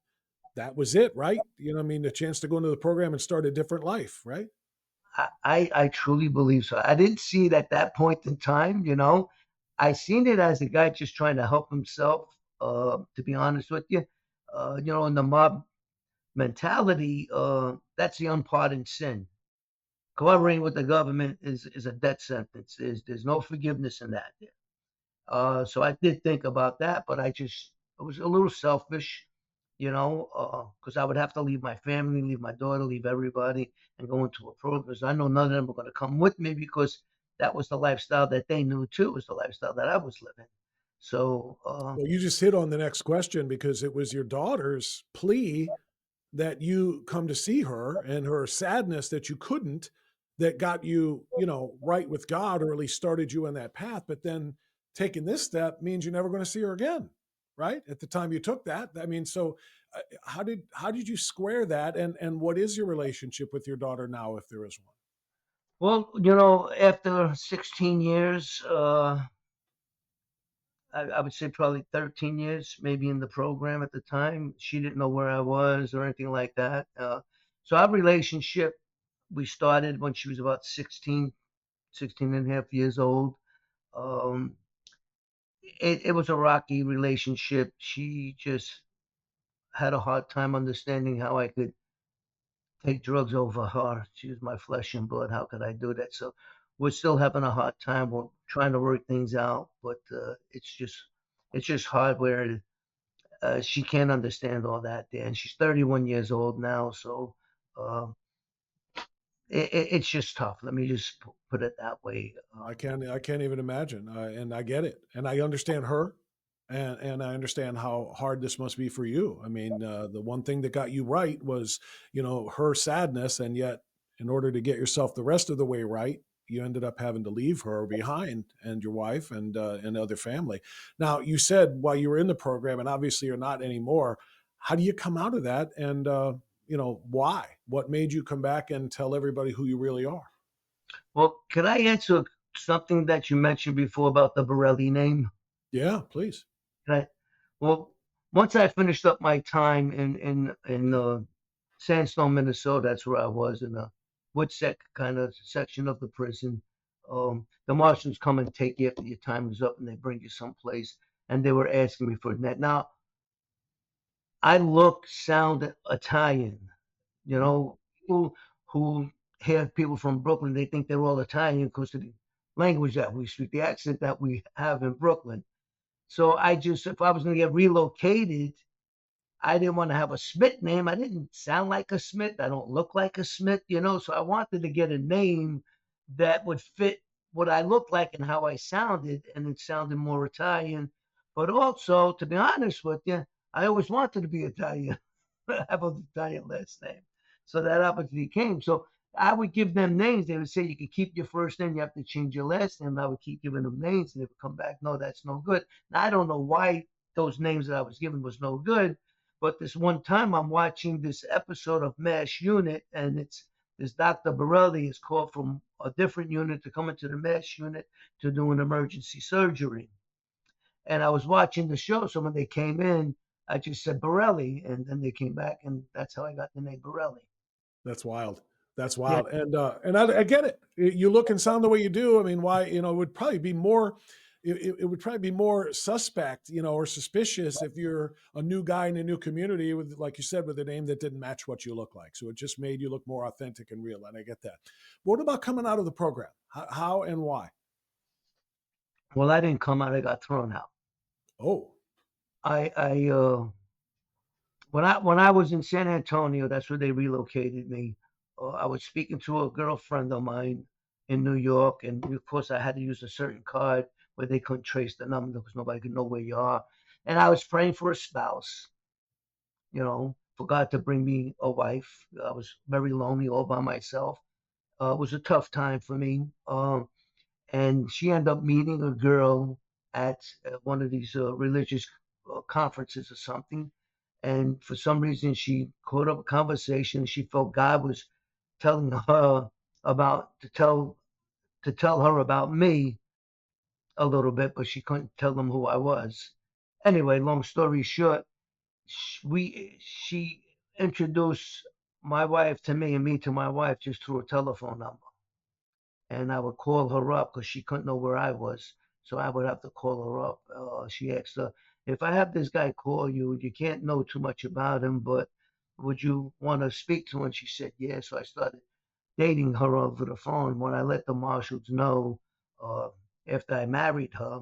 was it, right? You know, what I mean, the chance to go into the program and start a different life, right? I truly believe so. I didn't see it at that point in time, you know. I seen it as a guy just trying to help himself, to be honest with you. In the mob mentality, that's the unpardoned sin. Cooperating with the government is a death sentence. There's no forgiveness in that. So I did think about that, but I was a little selfish, because I would have to leave my family, leave my daughter, leave everybody, and go into a program. Because I know none of them were going to come with me because that was the lifestyle that they knew too. Was the lifestyle that I was living. So Well, you just hit on the next question because it was your daughter's plea that you come to see her and her sadness that you couldn't that got you, right with God or at least started you on that path. But then taking this step means you're never going to see her again, right? At the time you took that. I mean, so how did you square that and what is your relationship with your daughter now if there is one? well, after 16 years, I would say probably 13 years, maybe in the program at the time. She didn't know where I was or anything like that. So our relationship, we started when she was about 16 and a half years old. Um, it was a rocky relationship. She just had a hard time understanding how I could take drugs over her. She was my flesh and blood. How could I do that? So we're still having a hard time. We're trying to work things out, but it's just hard where she can't understand all that. And she's 31 years old now, so uh, it's just tough. Let me just put it that way. I can't even imagine, and I get it, and I understand her, and I understand how hard this must be for you. I mean, the one thing that got you right was, her sadness, and yet, in order to get yourself the rest of the way right, you ended up having to leave her behind, and your wife, and other family. Now, you said while you were in the program, and obviously you're not anymore. How do you come out of that? And why? What made you come back and tell everybody who you really are? Well, can I answer something that you mentioned before about the Borelli name? Yeah, please. Can I, well, once I finished up my time in Sandstone, Minnesota, that's where I was in a Woodset kind of section of the prison. The Martians come and take you after your time is up, and they bring you someplace. And they were asking me for that. Now, I look, sound Italian. You know, people who hear people from Brooklyn, they think they're all Italian because of the language that we speak, the accent that we have in Brooklyn. So I just, if I was going to get relocated, I didn't want to have a Smith name. I didn't sound like a Smith. I don't look like a Smith, you know. So I wanted to get a name that would fit what I looked like and how I sounded, and it sounded more Italian. But also, to be honest with you, I always wanted to be Italian, have an Italian last name. So that opportunity came. So I would give them names. They would say you could keep your first name, you have to change your last name. And I would keep giving them names, and they would come back, no, that's no good. Now I don't know why those names that I was given was no good, but this one time I'm watching this episode of MASH Unit, and it's this Dr. Borelli is called from a different unit to come into the MASH unit to do an emergency surgery. And I was watching the show, so when they came in, I just said Borelli, and then they came back, and that's how I got the name Borelli. That's wild. That's Yeah. wild. And I get it. You look and sound the way you do. I mean, why? It would probably be more. It would probably be more suspect, or suspicious if you're a new guy in a new community with, like you said, with a name that didn't match what you look like. So it just made you look more authentic and real. And I get that. But what about coming out of the program? How and why? Well, I didn't come out. I got thrown out. Oh, I when I was in San Antonio, that's where they relocated me. I was speaking to a girlfriend of mine in New York, and of course, I had to use a certain card where they couldn't trace the number because nobody could know where you are. And I was praying for a spouse, for God to bring me a wife. I was very lonely all by myself. It was a tough time for me. And she ended up meeting a girl at one of these religious conferences or something. And for some reason, she caught up a conversation. She felt God was telling her about to tell her about me a little bit, but she couldn't tell them who I was. Anyway, long story short, she introduced my wife to me and me to my wife just through a telephone number. And I would call her up because she couldn't know where I was. So I would have to call her up. She asked her, if I have this guy call you, you can't know too much about him, but would you want to speak to him? And she said, yeah. So I started dating her over the phone. When I let the marshals know uh, after I married her,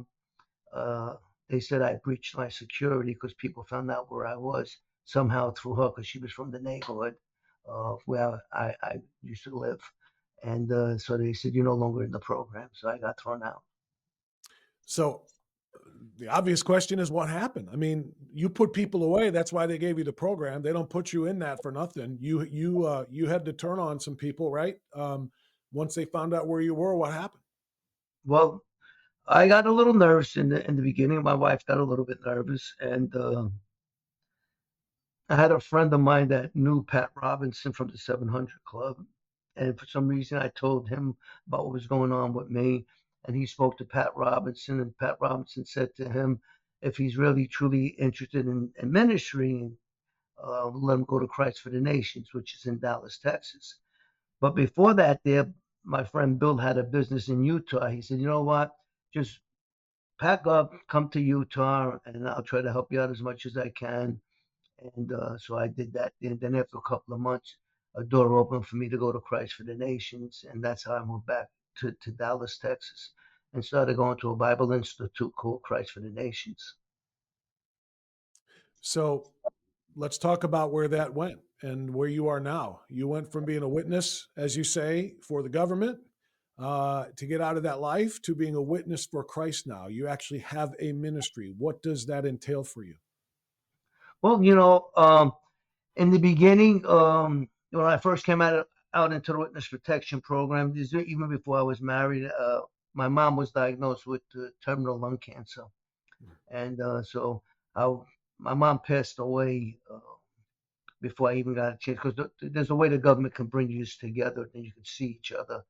uh, they said I breached my security because people found out where I was somehow through her because she was from the neighborhood where I used to live. And so they said, you're no longer in the program. So I got thrown out. so the obvious question is what happened? I mean, you put people away. That's why they gave you the program. They don't put you in that for nothing. You had to turn on some people, right? Once they found out where you were, what happened? Well, I got a little nervous in the beginning. My wife got a little bit nervous. And I had a friend of mine that knew Pat Robinson from the 700 Club. And for some reason, I told him about what was going on with me. And he spoke to Pat Robinson. And Pat Robinson said to him, if he's really, truly interested in ministry, let him go to Christ for the Nations, which is in Dallas, Texas. But before that, there, my friend Bill had a business in Utah. He said, you know what? Just pack up, come to Utah, and I'll try to help you out as much as I can. And so I did that. And then after a couple of months, a door opened for me to go to Christ for the Nations. And that's how I moved back to Dallas, Texas, and started going to a Bible Institute called Christ for the Nations. So let's talk about where that went and where you are now. You went from being a witness, as you say, for the government to get out of that life to being a witness for Christ now. You actually have a ministry. What does that entail for you? Well, in the beginning, when I first came out into the witness protection program, even before I was married, my mom was diagnosed with terminal lung cancer, and so I, my mom passed away before I even got a chance. Because there's a way the government can bring you together, and you can see each other.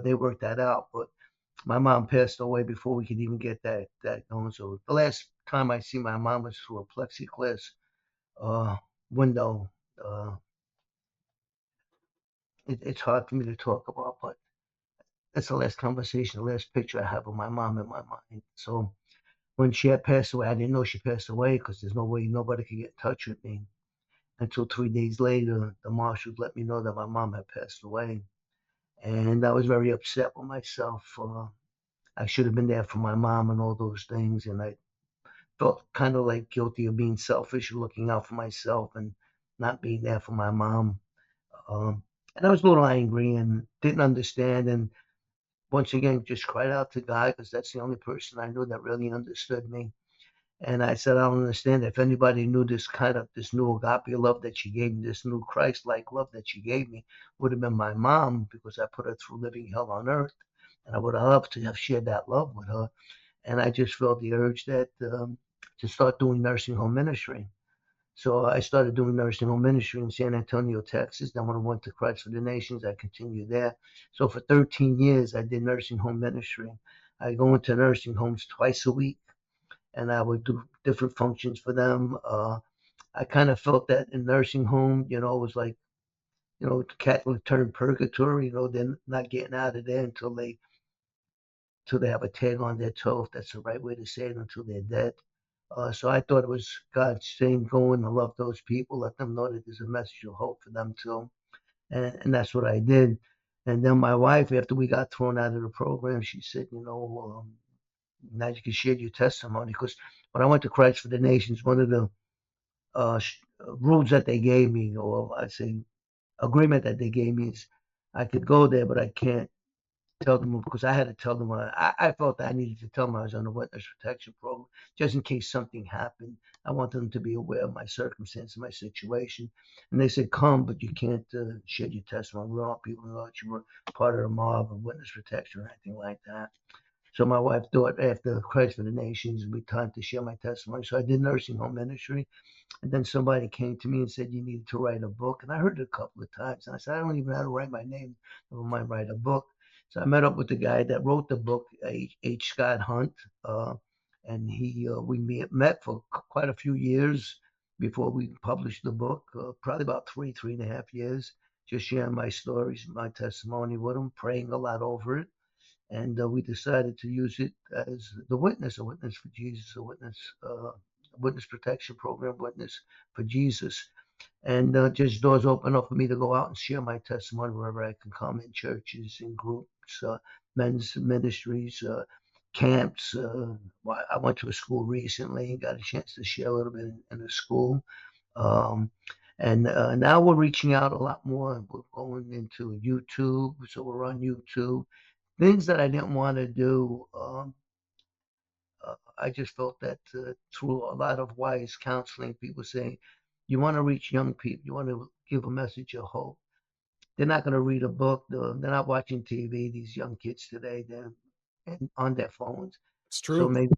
They worked that out, but my mom passed away before we could even get that going. So the last time I see my mom was through a plexiglass uh, window. Uh, it's hard for me to talk about, but that's the last conversation, the last picture I have of my mom in my mind. So when she had passed away, I didn't know she passed away because there's no way nobody could get in touch with me. until 3 days later, the marshals let me know that my mom had passed away. And I was very upset with myself. I should have been there for my mom and all those things. And I felt kind of like guilty of being selfish, looking out for myself and not being there for my mom. Um, and I was a little angry and didn't understand. And once again, just cried out to God because that's the only person I knew that really understood me. And I said, I don't understand. If anybody knew this new agape love that she gave me, this new Christ like love that she gave me, would have been my mom because I put her through living hell on earth. And I would have loved to have shared that love with her. And I just felt the urge that to start doing nursing home ministry. So I started doing nursing home ministry in San Antonio, Texas. Then when I went to Christ for the Nations, I continued there. So for 13 years, I did nursing home ministry. I go into nursing homes twice a week, and I would do different functions for them. I kind of felt that in nursing home, it was like, Catholic term purgatory. They're not getting out of there until they have a tag on their toe, if that's the right way to say it, until they're dead. So I thought it was God saying, go in and love those people, let them know that there's a message of hope for them too. And that's what I did. And then my wife, after we got thrown out of the program, she said, now you can share your testimony. Because when I went to Christ for the Nations, one of the rules that they gave me, or I say agreement that they gave me, is I could go there, but I can't tell them because I had to tell them. I felt that I needed to tell them I was on the witness protection program, just in case something happened. I want them to be aware of my circumstance, my situation. And they said, "Come, but you can't share your testimony. We don't want people to know that you were part of the mob of witness protection or anything like that." So my wife thought after Christ for the Nations, it would be time to share my testimony. So I did nursing home ministry. And then somebody came to me and said, you needed to write a book. And I heard it a couple of times. And I said, I don't even know how to write my name. Never mind write a book. So I met up with the guy that wrote the book, H. Scott Hunt. And we met for quite a few years before we published the book, probably about 3.5 years, just sharing my stories, my testimony with him, praying a lot over it. And we decided to use it as a witness for Jesus, witness protection program, witness for Jesus. And just doors open up for me to go out and share my testimony wherever I can come, in churches, in groups, men's ministries, camps. I went to a school recently and got a chance to share a little bit in a school. Um, and now we're reaching out a lot more. We're going into YouTube, so we're on YouTube. Things that I didn't want to do. I just felt that through a lot of wise counseling, people saying, you want to reach young people, you want to give a message of hope. They're not going to read a book. They're not watching TV. These young kids today, they're on their phones. It's So true. maybe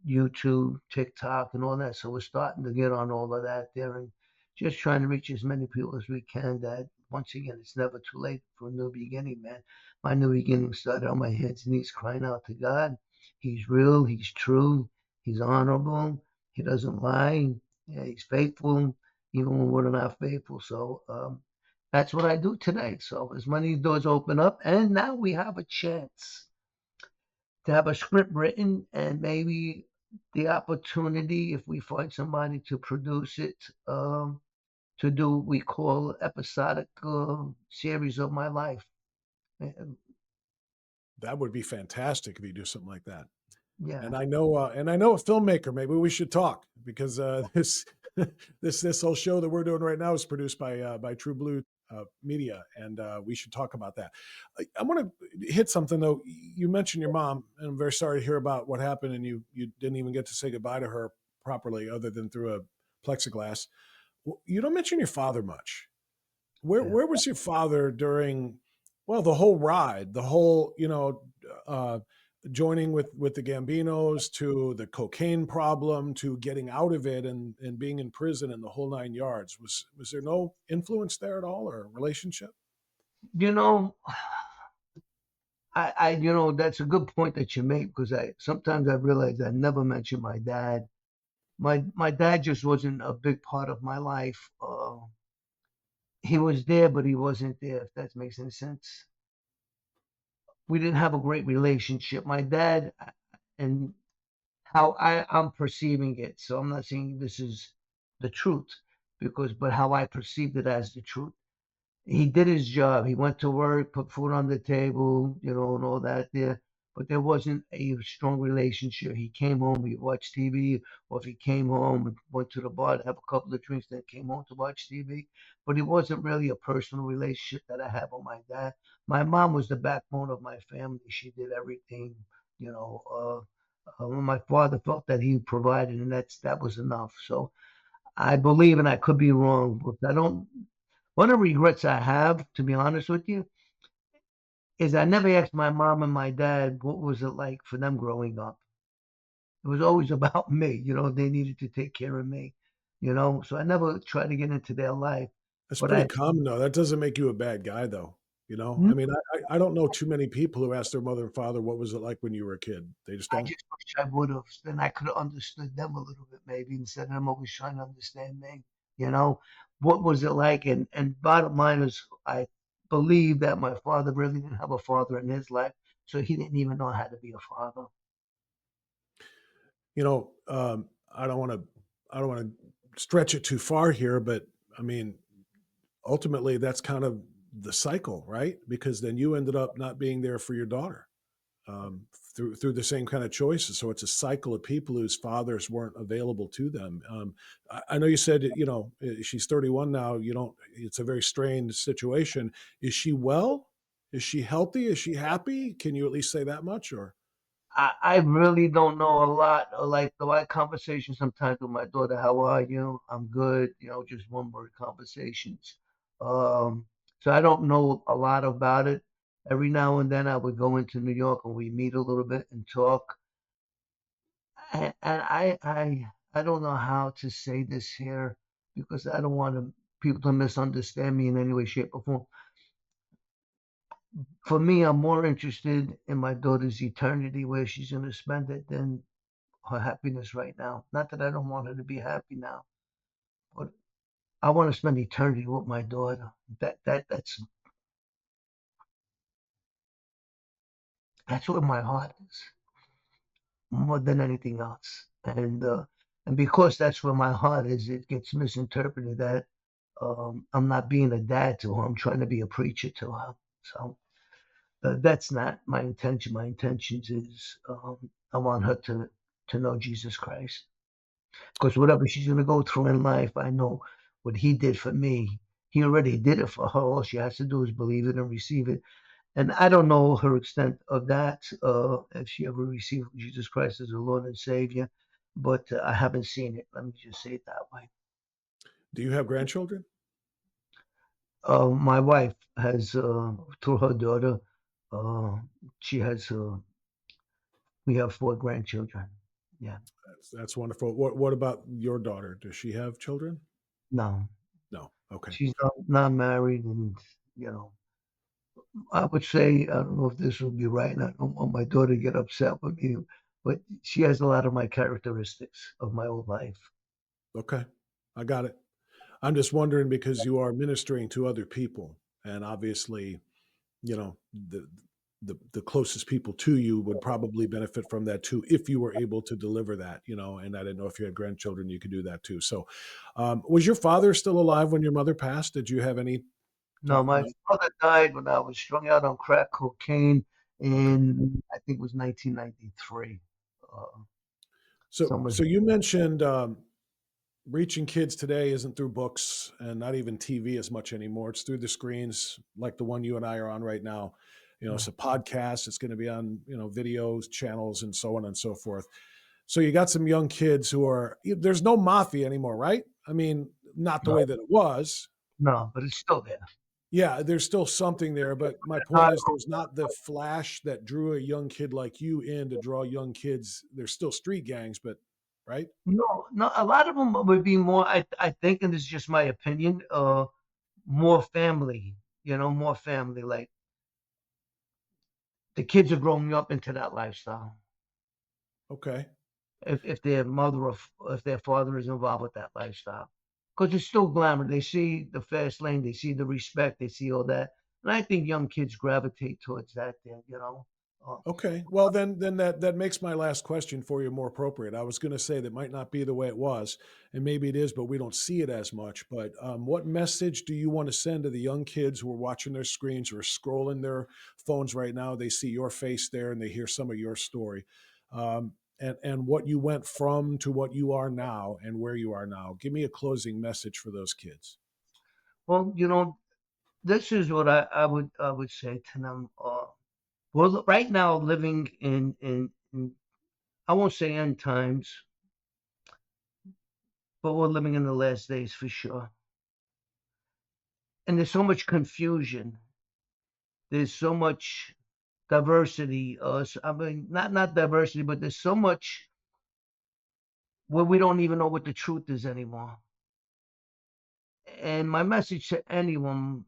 YouTube, TikTok, and all that. So we're starting to get on all of that there and just trying to reach as many people as we can. That once again, it's never too late for a new beginning, man. My new beginning started on my hands and knees crying out to God. He's real, he's true, he's honorable, he doesn't lie, yeah, he's faithful, even when we're not faithful. So that's what I do today. So as many doors open up, and now we have a chance to have a script written and maybe the opportunity, if we find somebody to produce it, to do what we call episodic series of my life. And, That would be fantastic if you do something like that. yeah, And I know a filmmaker. Maybe we should talk because this this whole show that we're doing right now is produced by True Blue Media, and we should talk about that. I want to hit something though. You mentioned your mom, and I'm very sorry to hear about what happened, and you didn't even get to say goodbye to her properly, other than through a plexiglass. You don't mention your father much. yeah. Where was your father during, well, the whole ride, the whole, uh, joining with the Gambinos, to the cocaine problem, to getting out of it and being in prison and the whole 9 yards? Was there no influence there at all, or relationship? You know, that's a good point that you make because I sometimes I realize I never mentioned my dad. My dad just wasn't a big part of my life. He was there, but he wasn't there. If that makes any sense. We didn't have a great relationship. My dad and how I'm perceiving it. So I'm not saying this is the truth but how I perceived it as the truth. He did his job. He went to work, put food on the table, and all that there. But there wasn't a strong relationship. He came home, he watched TV, or if he came home and went to the bar to have a couple of drinks, then came home to watch TV. But it wasn't really a personal relationship that I had with my dad. My mom was the backbone of my family. She did everything, you know. When my father felt that he provided, and that was enough. So I believe, and I could be wrong, but I don't. One of the regrets I have, to be honest with you, is I never asked my mom and my dad what was it like for them growing up. It was always about me, they needed to take care of me. So I never tried to get into their life. That's But pretty common, though. That doesn't make you a bad guy, though. I mean, I don't know too many people who ask their mother and father, what was it like when you were a kid? They just I don't. just wish I would have. Then I could have understood them a little bit, maybe, instead of them always trying to understand me. You know, what was it like? And bottom line is, I believe that my father really didn't have a father in his life, so he didn't even know how to be a father. I don't want to stretch it too far here, but I mean, ultimately, that's kind of the cycle, right? Because then you ended up not being there for your daughter through the same kind of choices. So it's a cycle of people whose fathers weren't available to them. I know you said she's 31 now. You don't. It's a very strained situation. Is she well? Is she healthy? Is she happy? Can you at least say that much? Or I really don't know a lot. Like the white conversation sometimes with my daughter, how are you? I'm good, just one word conversations. Um, so I don't know a lot about it. Every now and then I would go into New York and we meet a little bit and talk. And I don't know how to say this here because I don't want people to misunderstand me in any way, shape, or form. For me, I'm more interested in my daughter's eternity, where she's going to spend it, than her happiness right now. Not that I don't want her to be happy now, but I want to spend eternity with my daughter. That's where my heart is more than anything else. And because that's where my heart is, it gets misinterpreted that I'm not being a dad to her. I'm trying to be a preacher to her. So that's not my intention. My intentions is I want her to know Jesus Christ. Because whatever she's going to go through in life, I know what he did for me. He already did it for her. All she has to do is believe it and receive it. And I don't know her extent of that, if she ever received Jesus Christ as her Lord and Savior, but I haven't seen it. Let me just say it that way. do you have grandchildren? My wife has, through her daughter, uh, she has, we have 4 grandchildren. Yeah. That's wonderful. What about your daughter? Does she have children? No, No. Okay. she's not married. And, you know, I would say, I don't know if this would be right, and I don't want my daughter to get upset with me, but she has a lot of my characteristics of my old life. Okay. I got it. I'm just wondering because you are ministering to other people, and obviously, you know, the closest people to you would probably benefit from that too if you were able to deliver that. And I didn't know if you had grandchildren, you could do that too. So, was your father still alive when your mother passed? Did you have any No, talk? my No. father died when I was strung out on crack cocaine Okay. in, I think it was 1993. Uh, So, somewhere. so you mentioned reaching kids today isn't through books and not even TV as much anymore. It's through the screens like the one you and I are on right now. Yeah. It's a podcast. It's going to be on, videos, channels, and so on and so forth. So you got some young kids who are, there's no mafia anymore, right? I mean, not the No, way that it was. no, but it's still there. Yeah, there's still something there. But my point Not, is, there's not the flash that drew a young kid like you in to draw young kids. There's still street gangs, but right? no, no. A lot of them would be more. I think, and this is just my opinion. More family. More family. Like the kids are growing up into that lifestyle. Okay. If their mother or if their father is involved with that lifestyle, because it's still glamour. They see the fast lane, they see the respect, they see all that, and I think young kids gravitate towards that. There. Uh, Okay. Well, then that makes my last question for you more appropriate. I was going to say that might not be the way it was, and maybe it is, but we don't see it as much. But what message do you want to send to the young kids who are watching their screens or scrolling their phones right now? They see your face there and they hear some of your story, and what you went from to what you are now and where you are now. Give me a closing message for those kids. well, this is what I would say to them. We're right now living in I won't say end times, but we're living in the last days for sure. And there's so much confusion. There's so much diversity. I mean, not diversity, but there's so much where we don't even know what the truth is anymore. And my message to anyone,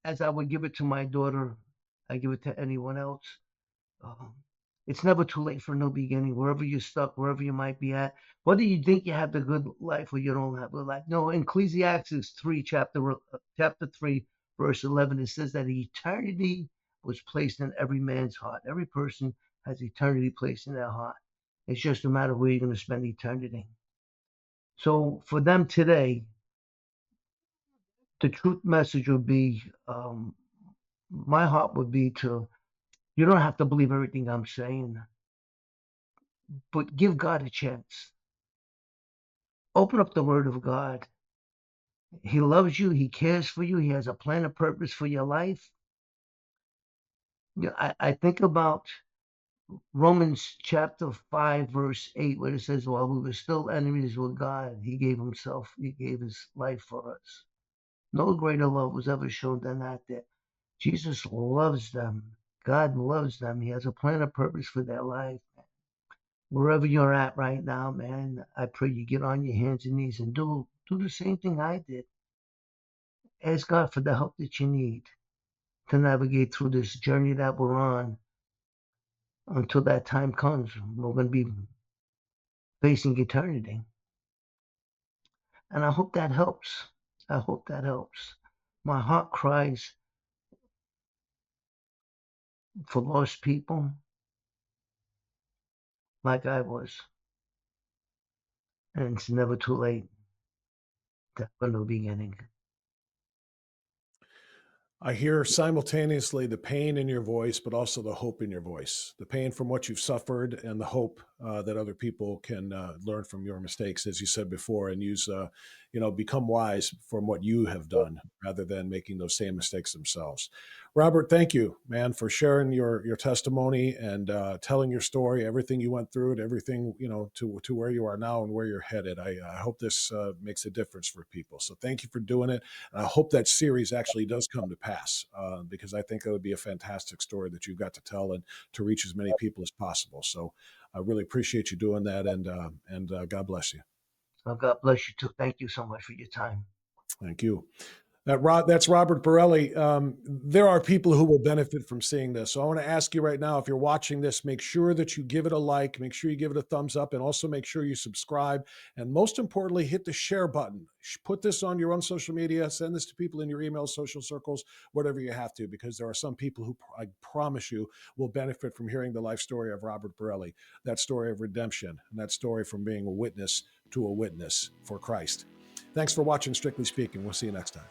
as I would give it to my daughter, I give it to anyone else. Um, it's never too late for a new beginning. Wherever you're stuck, wherever you might be at, whether you think you have the good life or you don't have a good life. No, in Ecclesiastes 3, chapter 3, verse 11, it says that eternity was placed in every man's heart. Every person has eternity placed in their heart. It's just a matter of where you're going to spend eternity. So for them today, the truth message would be, my heart would be to, you don't have to believe everything I'm saying, but give God a chance. Open up the Word of God. He loves you. He cares for you. He has a plan and purpose for your life. I think about Romans chapter 5, verse 8, where it says, while we were still enemies with God, He gave His life for us. No greater love was ever shown than that Jesus loves them. God loves them. He has a plan and purpose for their life. Wherever you're at right now, man, I pray you get on your hands and knees and do the same thing I did. Ask God for the help that you need to navigate through this journey that we're on until that time comes. We're going to be facing eternity. And I hope that helps. I hope that helps. My heart cries for lost people like I was. And it's never too late to have a new beginning. I hear simultaneously the pain in your voice, but also the hope in your voice. The pain from what you've suffered, and the hope that other people can learn from your mistakes, as you said before, and use, become wise from what you have done, rather than making those same mistakes themselves. Robert, thank you, man, for sharing your testimony and telling your story, everything you went through, and everything to where you are now and where you're headed. I hope this makes a difference for people. So thank you for doing it. I hope that series actually does come to pass, because I think it would be a fantastic story that you've got to tell and to reach as many people as possible. So I really appreciate you doing that, and God bless you. So God bless you too. Thank you so much for your time. Thank you. That's Robert Borelli. There are people who will benefit from seeing this. So I want to ask you right now, if you're watching this, make sure that you give it a like, make sure you give it a thumbs up, and also make sure you subscribe. And most importantly, hit the share button. Put this on your own social media, send this to people in your email, social circles, whatever you have to, because there are some people who I promise you will benefit from hearing the life story of Robert Borelli, that story of redemption, and that story from being a witness to a witness for Christ. Thanks for watching Strictly Speaking. We'll see you next time.